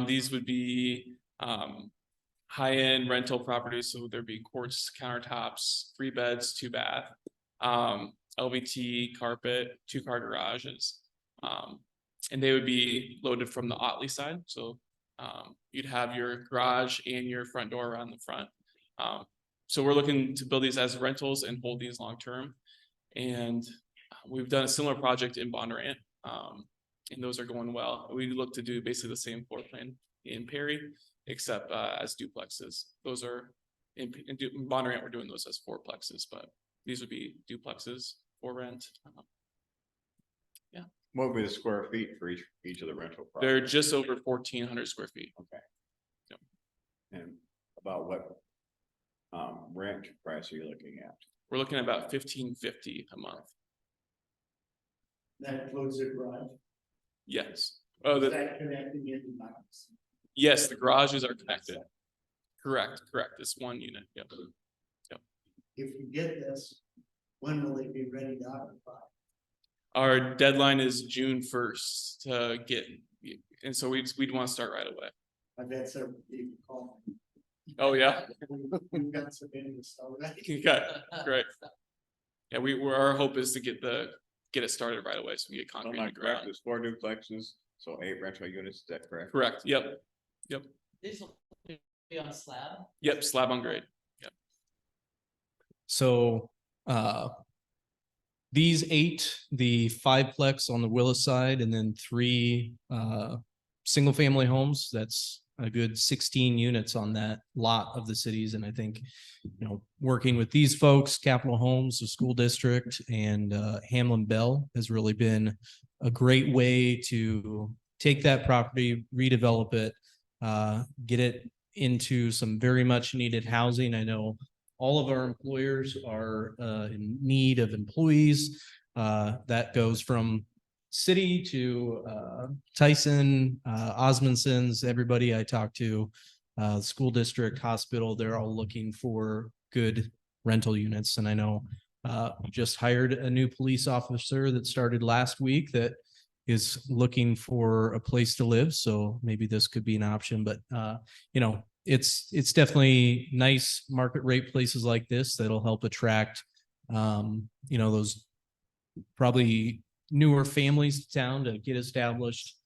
These would be high-end rental properties. So there'd be quartz countertops, 3 beds, 2 bath, LVT carpet, 2-car garages. And they would be loaded from the Otley side. So you'd have your garage and your front door around the front. So we're looking to build these as rentals and hold these long term. And we've done a similar project in Bondurant, and those are going well. We look to do basically the same floor plan in Perry, except as duplexes. Those are in Bondurant, we're doing those as 4plexes, but these would be duplexes for rent. Yeah. What would be the square feet for each of the rental? They're properties? just over 1,400 square feet. Okay. Yep. And about what rent price are you looking at? We're looking at about $1,550 a month. That includes the garage. Yes. Oh, Is that connecting into the house? yes, the garages are connected. Correct. It's 1 unit. Yep. If you get this, when will they be ready to occupy? Our deadline is June 1st to get, and so we'd want to start right away. I've had several people call me. Oh, yeah. We've got some interest already. Okay, great. Yeah, our hope is to get it started right away, so we get So concrete am in I the correct? ground. There's 4 duplexes, so 8 rental units, is that correct? Correct, yep, This will be on slab. slab on grade. So these 8, the 5plex on the Willis side, and then 3 single family homes, that's a good 16 units on that lot of the cities. And I think, working with these folks, Capital Homes, the school district, and Hamlin Bell has really been a great way to take that property, redevelop it, get it into some very much needed housing. I know all of our employers are in need of employees. That goes from city to Tyson, Osmondson's, everybody I talk to, school district, hospital, they're all looking for good rental units. And I know we just hired a new police officer that started last week that is looking for a place to live. So maybe this could be an option, but it's definitely nice market rate places like this that'll help attract those probably newer families to town to get established,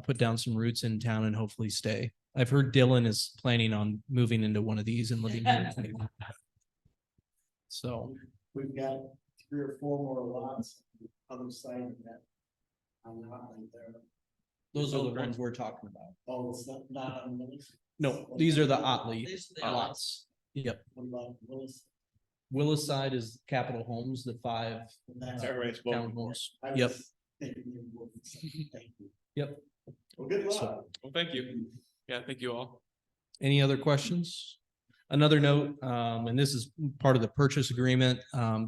put down some roots in town, and hopefully stay. I've heard Dylan is planning on moving into one of these and living here. So We've got 3 or 4 more lots on the other side of that. On that one there. Those are the ones we're talking about. Oh, it's not on Willis? No, these are the Otley These are the lots. Yep. What about Willis? Willis side is Capital Homes, the 5 That's- Everybody's spoken for. townhomes. I Yep, was thinking of Willis. Thank you. yep. Well, good So- luck. Well, thank you. Yeah, thank you all. Any other questions? Another note, and this is part of the purchase agreement,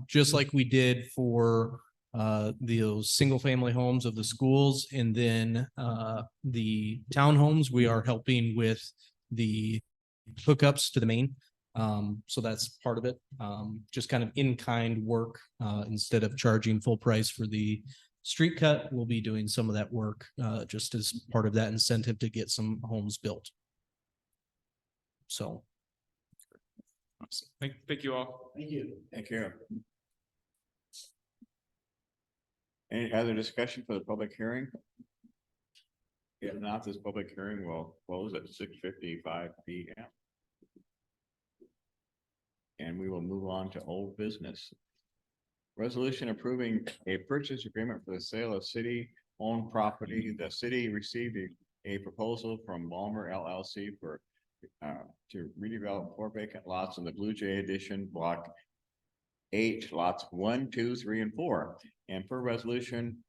just like we did for those single family homes of the schools and then the townhomes, we are helping with the hookups to the main. So that's part of it. Just kind of in-kind work, instead of charging full price for the street cut, we'll be doing some of that work, just as part of that incentive to get some homes built. So. Awesome. Thank you all. Thank you. Thank you. Any other discussion for the public hearing? If not, this public hearing will close at 6:55 PM. And we will move on to old business. Resolution approving a purchase agreement for the sale of city-owned property. The city received a proposal from Balmer LLC for to redevelop 4 vacant lots in the Blue Jay Edition Block 8, lots 1, 2, 3, and 4. And per resolution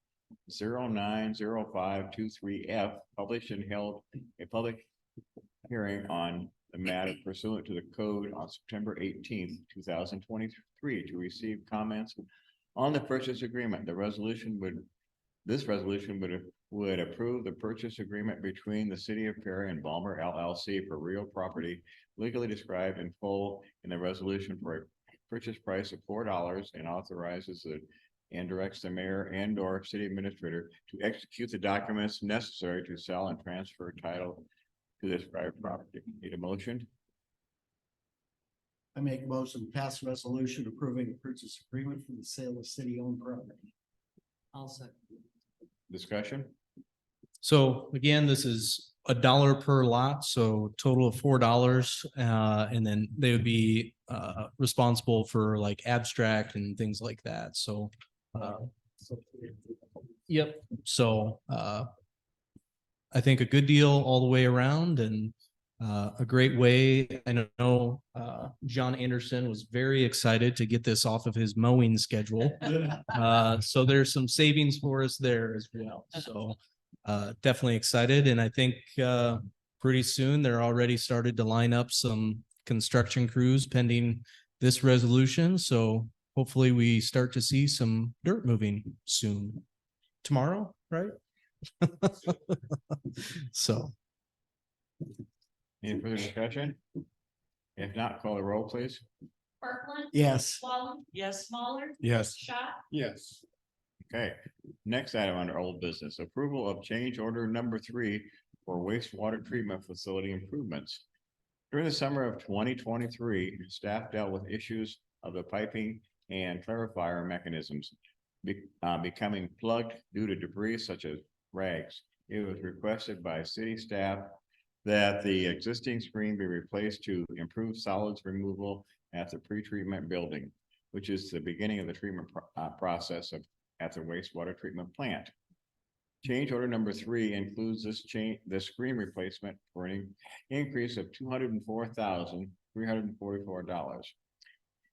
090523F, published and held a public hearing on the matter pursuant to the code on September 18th, 2023 to receive comments on the purchase agreement. This resolution would approve the purchase agreement between the city of Perry and Balmer LLC for real property legally described in full in the resolution for a purchase price of $4 and authorizes and directs the mayor and or city administrator to execute the documents necessary to sell and transfer title to this private property. Need a motion? I make a motion to pass a resolution approving a purchase agreement for the sale of city-owned property. I'll second. Discussion? So again, this is $1 per lot, so total of $4. And then they would be responsible for like abstract and things like that. So yep, so I think a good deal all the way around and a great way. I know John Anderson was very excited to get this off of his mowing schedule. So there's some savings for us there as well. So definitely excited. And I think pretty soon they're already started to line up some construction crews pending this resolution. So hopefully we start to see some dirt moving soon. Tomorrow, right? So. Any further discussion? If not, call the roll, please. Parkland. Yes. Wallen. Yes. Smaller. Yes. Shot. Yes. Okay, next item under old business, approval of change order number 3 for wastewater treatment facility improvements. During the summer of 2023, staff dealt with issues of the piping and clarifier mechanisms becoming plugged due to debris such as rags. It was requested by city staff that the existing screen be replaced to improve solids removal at the pretreatment building, which is the beginning of the treatment process at the wastewater treatment plant. Change order number 3 includes this screen replacement for an increase of $204,344.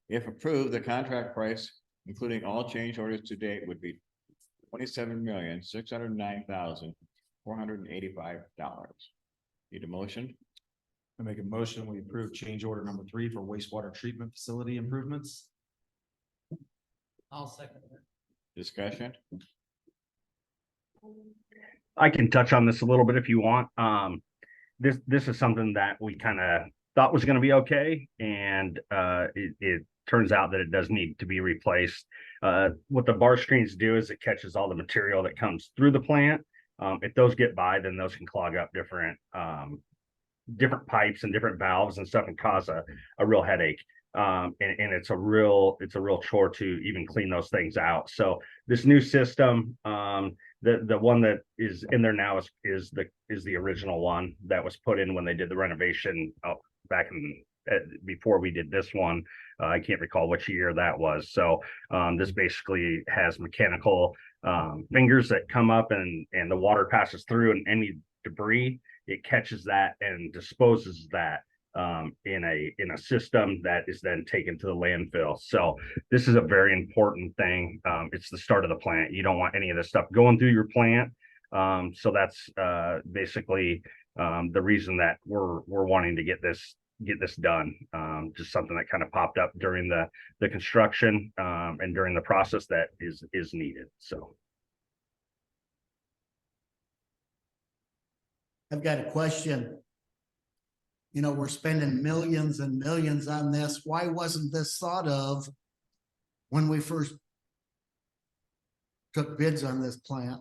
If approved, the contract price, including all change orders to date, would be $27,609,485. Need a motion? I make a motion, we approve change order number 3 for wastewater treatment facility improvements. I'll second that. Discussion? I can touch on this a little bit if you want. This is something that we kind of thought was going to be okay, and it turns out that it does need to be replaced. What the bar screens do is it catches all the material that comes through the plant. If those get by, then those can clog up different pipes and different valves and stuff and cause a real headache. And it's a real chore to even clean those things out. So this new system, the one that is in there now is the original one that was put in when they did the renovation back in before we did this one. I can't recall which year that was. So this basically has mechanical fingers that come up and the water passes through, and any debris, it catches that and disposes that in a system that is then taken to the landfill. So this is a very important thing. It's the start of the plant. You don't want any of this stuff going through your plant. So that's basically the reason that we're wanting to get this done. Just something that kind of popped up during the construction and during the process that is needed. So I've got a question. You know, we're spending millions and millions on this. Why wasn't this thought of when we first took bids on this plant?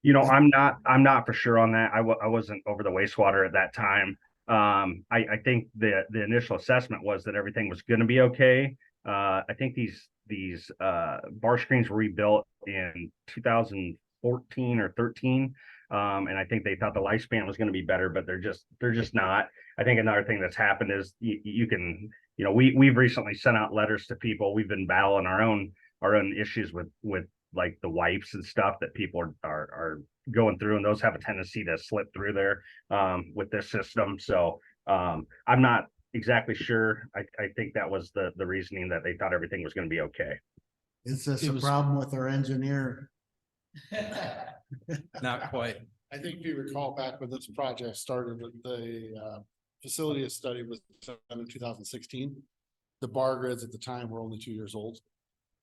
you know, I'm not for sure on that. I wasn't over the wastewater at that time. I think the initial assessment was that everything was going to be okay. I think these bar screens were rebuilt in 2014 or 13. And I think they thought the lifespan was going to be better, but they're just not. I think another thing that's happened is you can, you know, we've recently sent out letters to people. We've been battling our own issues with like the wipes and stuff that people are going through, and those have a tendency to slip through there with this system. So I'm not exactly sure. I think that was the reasoning, that they thought everything was going to be okay. Is this a problem with our engineer? Not quite. I think if you recall back when this project started, the facility study was done in 2016. The bar grids at the time were only 2 years old.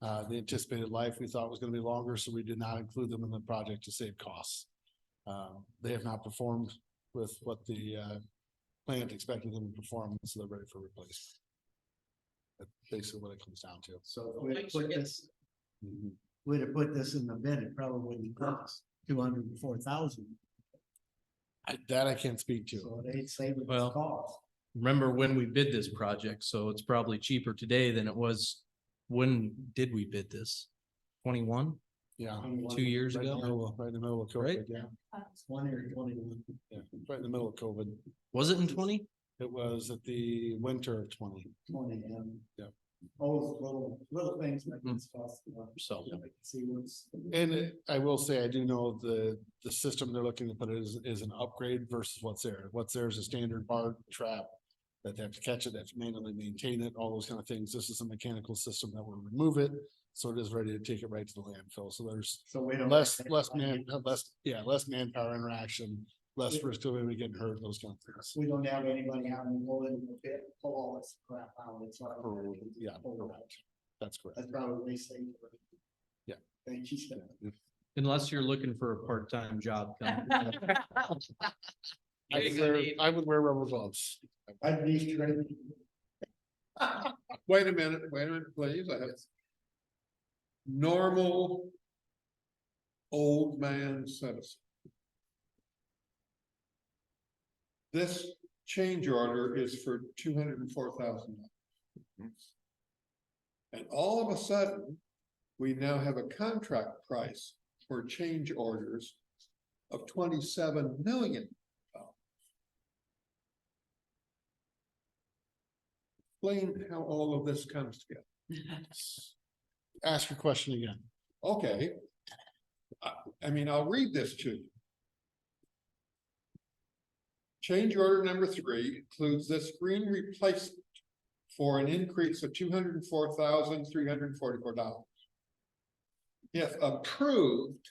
The anticipated life we thought was going to be longer, so we did not include them in the project to save costs. They have not performed with what the plant expected them to perform, so they're ready for replacement. That's basically what it comes down to. So if we'd have put this in the bid, it probably wouldn't cost 204,000. That I can't speak to. So they'd save it Well, cost. Remember when we bid this project, so it's probably cheaper today than it was. When did we bid this? 21, Yeah. 2 years Right in the ago? middle of- Right in the middle of Right? COVID, yeah. 20 or 21. Yeah, right in the middle of COVID. Was it in 20? It was at the winter of 20. 20, Yeah. All little things like this cost. So. See what's. And I will say, I do know the system they're looking to put is an upgrade versus what's there. What's there is a standard bar trap that they have to catch it, they have to manually maintain it, all those kind of things. This is a mechanical system that will remove it, so it is ready to take it right to the landfill. So there's less manpower interaction, less risk of anybody getting hurt, those kind of things. We don't have anybody out in the roll in the pit, pull all this crap out. It's like. Yeah, correct. That's correct. That's probably safe. Yeah. Thank you. Unless you're looking for a part-time job. I would wear rubber gloves. I'd be ready. Wait a minute, please. I have normal old man citizen. This change order is for $204,000. And all of a sudden, we now have a contract price for change orders of $27 million. Explain how all of this comes together. Ask your question again. Okay. I mean, I'll read this to you. Change order number 3 includes this screen replacement for an increase of $204,344. If approved,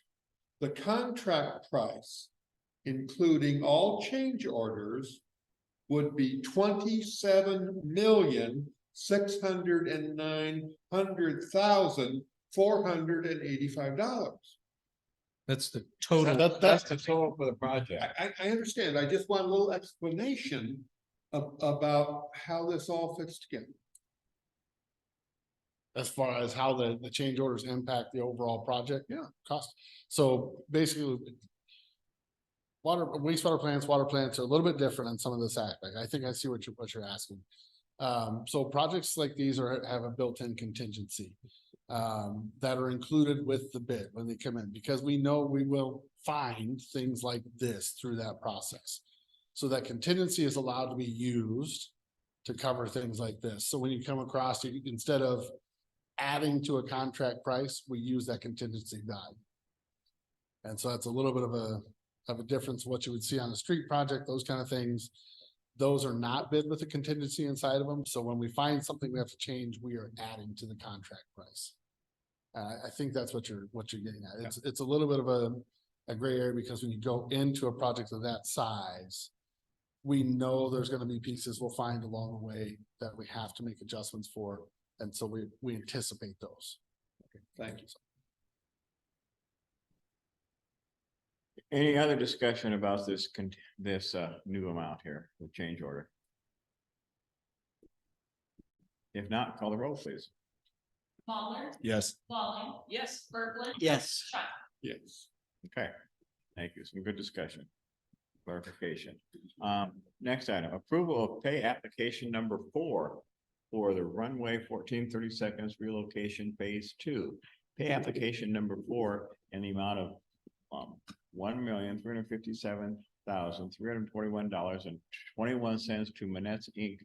the contract price, including all change orders, would be $27,609,485. That's the total. That's the total for the project. I understand. I just want a little explanation about how this all fits together. As far as how the change orders impact the overall project, cost. So basically, wastewater plants, water plants are a little bit different in some of this aspect. I think I see what you're asking. So projects like these have a built-in contingency that are included with the bid when they come in, because we know we will find things like this through that process. So that contingency is allowed to be used to cover things like this. So when you come across, instead of adding to a contract price, we use that contingency guide. And so that's a little bit of a difference, what you would see on a street project, those kind of things. Those are not bid with a contingency inside of them. So when we find something we have to change, we are adding to the contract price. I think that's what you're getting at. It's a little bit of a gray area because when you go into a project of that size, we know there's gonna be pieces we'll find along the way that we have to make adjustments for. And so we anticipate those. Okay, thank you. Any other discussion about this new amount here, the change order? If not, call the roll, please. Ballard. Yes. Walling. Yes. Berglund. Yes. Shrek. Yes. Okay, thank you. Some good discussion. Clarification. Next item, approval of pay application number 4 for the runway 1432 relocation phase 2. Pay application number 4 in the amount of $1,357,321.21 to Manetz Inc.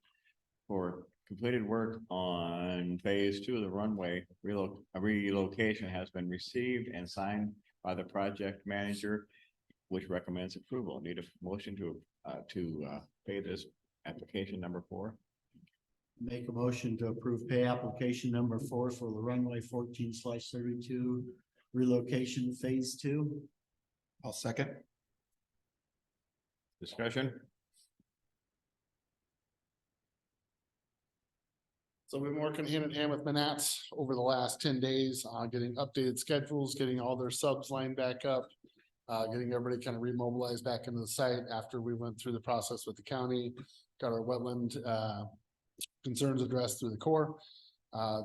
for completed work on phase 2 of the runway relocation has been received and signed by the project manager, which recommends approval. Need a motion to pay this application number 4. Make a motion to approve pay application number 4 for the runway 14/32 relocation phase 2. I'll second. Discussion? So we've been working hand in hand with Manats over the last 10 days, getting updated schedules, getting all their subs lined back up. Getting everybody kind of remobilized back into the site after we went through the process with the county, got our wetland concerns addressed through the Corps.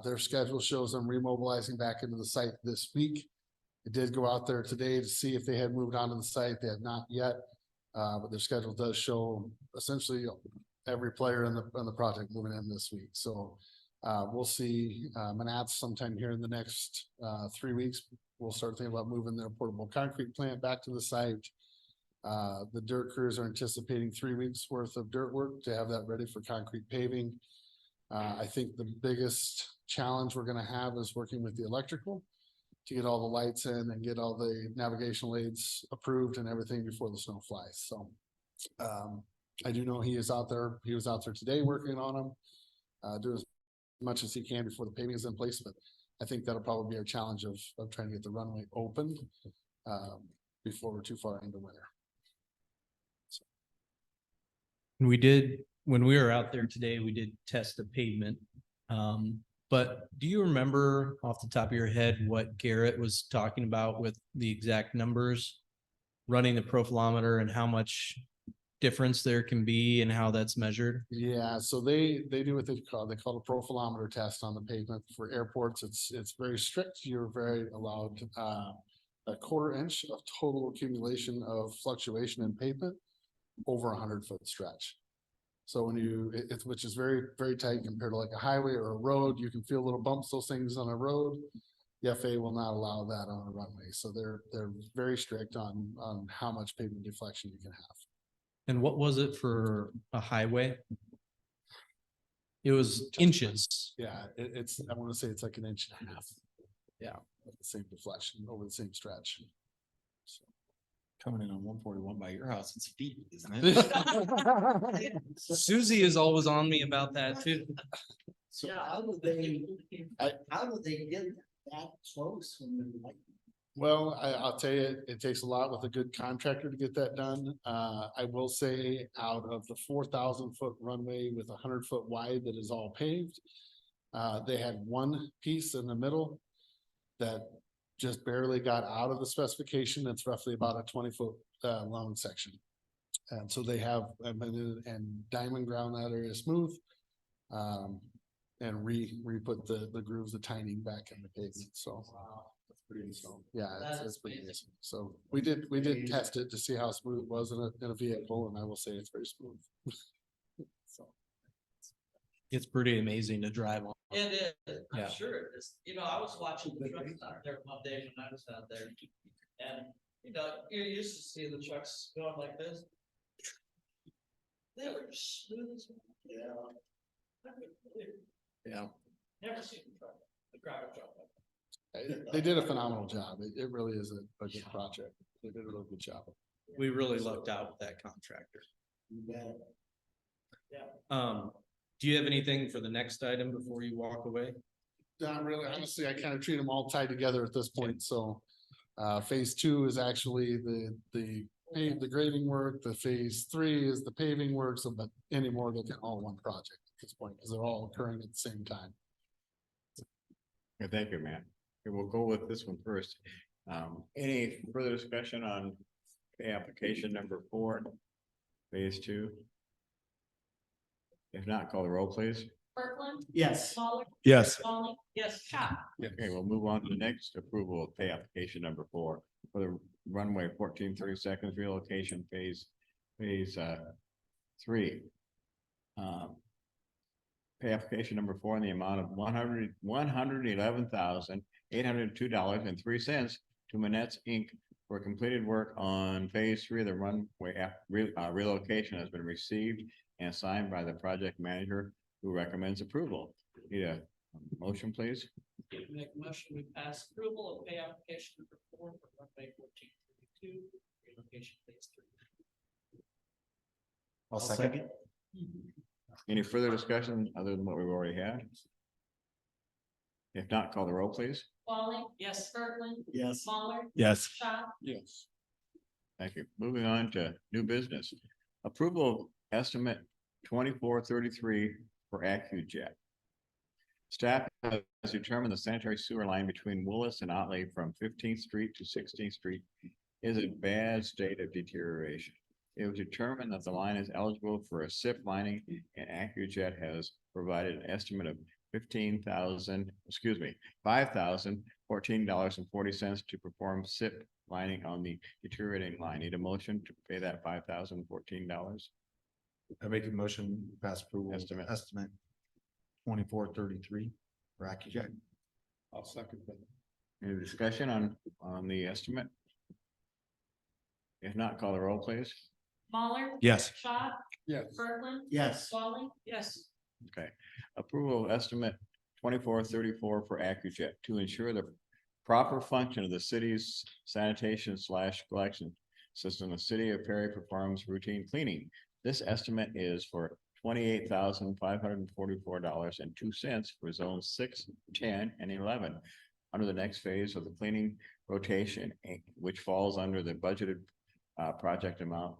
Their schedule shows them remobilizing back into the site this week. I did go out there today to see if they had moved on to the site. They have not yet. But their schedule does show essentially every player in the project moving in this week. So we'll see Manats sometime here in the next 3 weeks. We'll start thinking about moving their portable concrete plant back to the site. The dirt crews are anticipating 3 weeks worth of dirt work to have that ready for concrete paving. I think the biggest challenge we're gonna have is working with the electrical to get all the lights in and get all the navigational aids approved and everything before the snow flies. So I do know he is out there. He was out there today working on them, doing as much as he can before the paving is in place, but I think that'll probably be our challenge of trying to get the runway opened before we're too far into winter. We did, when we were out there today, we did test the pavement. But do you remember off the top of your head what Garrett was talking about with the exact numbers? Running the profilometer and how much difference there can be and how that's measured? Yeah, so they do what they call a profilometer test on the pavement. For airports, it's very strict. You're very allowed a 1/4 inch of total accumulation of fluctuation in pavement over 100-foot stretch. So when which is very, very tight compared to like a highway or a road, you can feel little bumps, those things on a road. The FAA will not allow that on a runway. So they're very strict on how much pavement deflection you can have. And what was it for a highway? It was inches. Yeah, I want to say it's like 1.5 inches. Yeah. Of the same deflection over the same stretch. Coming in on 141 by your house, it's feet, isn't it? Susie is always on me about that too. So how do they get that close when they're like? Well, I'll tell you, it takes a lot with a good contractor to get that done. I will say out of the 4,000-foot runway with 100-foot wide that is all paved, they had one piece in the middle that just barely got out of the specification. That's roughly about a 20-foot long section. And so they have and diamond ground that area smooth and re-put the grooves, the tining back in the pavement. So yeah, it's pretty amazing. So we did test it to see how smooth it was in a vehicle, and I will say it's very smooth. So It's pretty amazing to drive on. It is, Yeah. I'm sure it is. I was watching the trucks out there one day when I was out there. And, you're used to seeing the trucks going like this. They were smooth as. Yeah. Never seen the grabber truck. They did a phenomenal job. It really is a good project. They did a really good job. We really lucked out with that contractor. Do you have anything for the next item before you walk away? Not really. Honestly, I kind of treat them all tied together at this point, so. Phase 2 is actually the grading work, the phase 3 is the paving work, so but anymore, they can all one project at this point, because they're all occurring at the same time. Okay, thank you, Matt. Okay, we'll go with this one first. Any further discussion on application number 4, phase 2? If not, call the roll, please. Kirkland. Yes. Smaller. Yes. Molly. Yes. Shot. Okay, we'll move on to the next approval of pay application number 4 for the runway 1432 relocation phase 3. Pay application number 4 in the amount of $111,802.03 to Manette's Inc. for completed work on phase 3 of the runway relocation has been received and signed by the project manager who recommends approval. Need a motion, please? Make a motion, we pass approval of pay application number 4 for runway 1432, relocation phase 3. I'll second. Any further discussion other than what we've already had? If not, call the roll, please. Wally. Yes. Kirkland. Yes. Smaller. Yes. Shot. Yes. Thank you. Moving on to new business. Approval of estimate 2433 for AccuJet. Staff has determined the sanitary sewer line between Willis and Otley from 15th Street to 16th Street is in bad state of deterioration. It was determined that the line is eligible for a SIP lining, and AccuJet has provided an estimate of $5,014.40 to perform SIP lining on the deteriorating line. Need a motion to pay that $5,014? I make a motion, pass approval. Estimate. 2433 for AccuJet. I'll second that. Any discussion on the estimate? If not, call the roll, please. Smaller. Yes. Shot. Yes. Kirkland. Yes. Wally. Yes. Okay, approval of estimate 2434 for AccuJet to ensure the proper function of the city's sanitation / collection system. The city of Perry performs routine cleaning. This estimate is for $28,544.02 for zones 6, 10, and 11. Under the next phase of the cleaning rotation, which falls under the budgeted project amount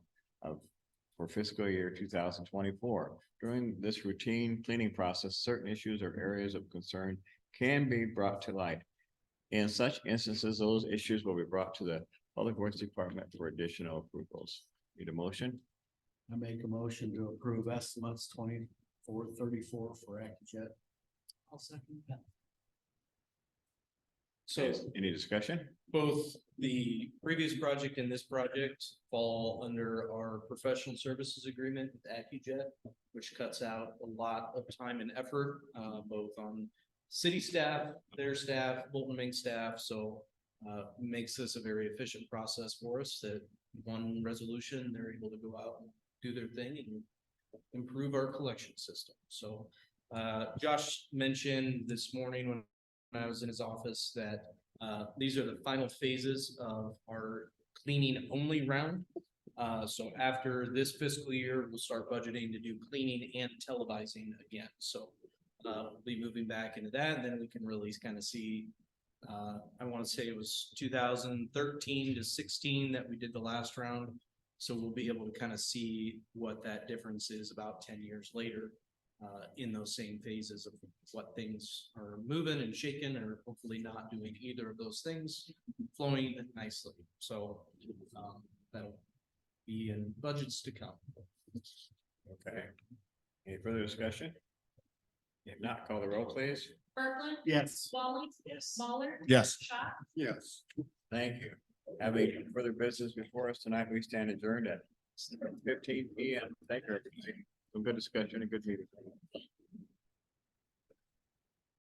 for fiscal year 2024. During this routine cleaning process, certain issues or areas of concern can be brought to light. In such instances, those issues will be brought to the Public Works Department for additional approvals. Need a motion? I make a motion to approve estimates 2434 for AccuJet. I'll second that. So Any discussion? both the previous project and this project fall under our professional services agreement with AccuJet, which cuts out a lot of time and effort, both on city staff, their staff, Bolton Mink staff. So makes this a very efficient process for us that one resolution, they're able to go out and do their thing and improve our collection system. So Josh mentioned this morning when I was in his office that these are the final phases of our cleaning only round. So after this fiscal year, we'll start budgeting to do cleaning and televising again. So we'll be moving back into that, and then we can really kind of see. I want to say it was 2013 to 16 that we did the last round. So we'll be able to kind of see what that difference is about 10 years later. In those same phases of what things are moving and shaking, or hopefully not doing either of those things, flowing nicely. So that'll be in budgets to come. Okay. Any further discussion? If not, call the roll, please. Kirkland. Yes. Wally. Yes. Smaller. Yes. Shot. Yes. Thank you. Having further business before us tonight, we stand adjourned at 15 p.m. Thank you, everybody. Some good discussion and good meeting.